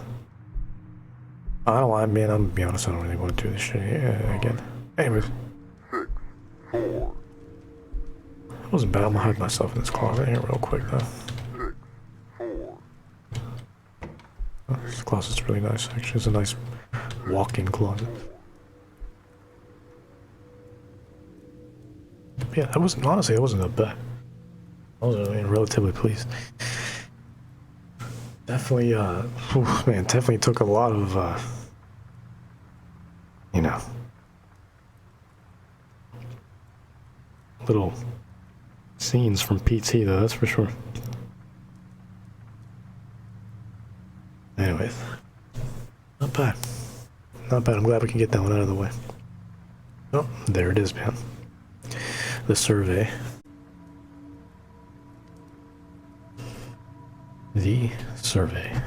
I don't want. Man, I'm gonna be honest. I don't really want to do this shit again. Anyways, 6, 4. it wasn't bad. I'm gonna hide myself in this closet here real quick though. 6, 4. Oh, this closet's really nice. Actually, it's a nice walk-in closet. Yeah, that wasn't, honestly, that wasn't a bad. I was relatively pleased. Definitely, man, definitely took a lot of, you know, little scenes from PT though, that's for sure. Anyways, not bad. Not bad. I'm glad we can get that one out of the way. Oh, there it is, man. The survey. The survey.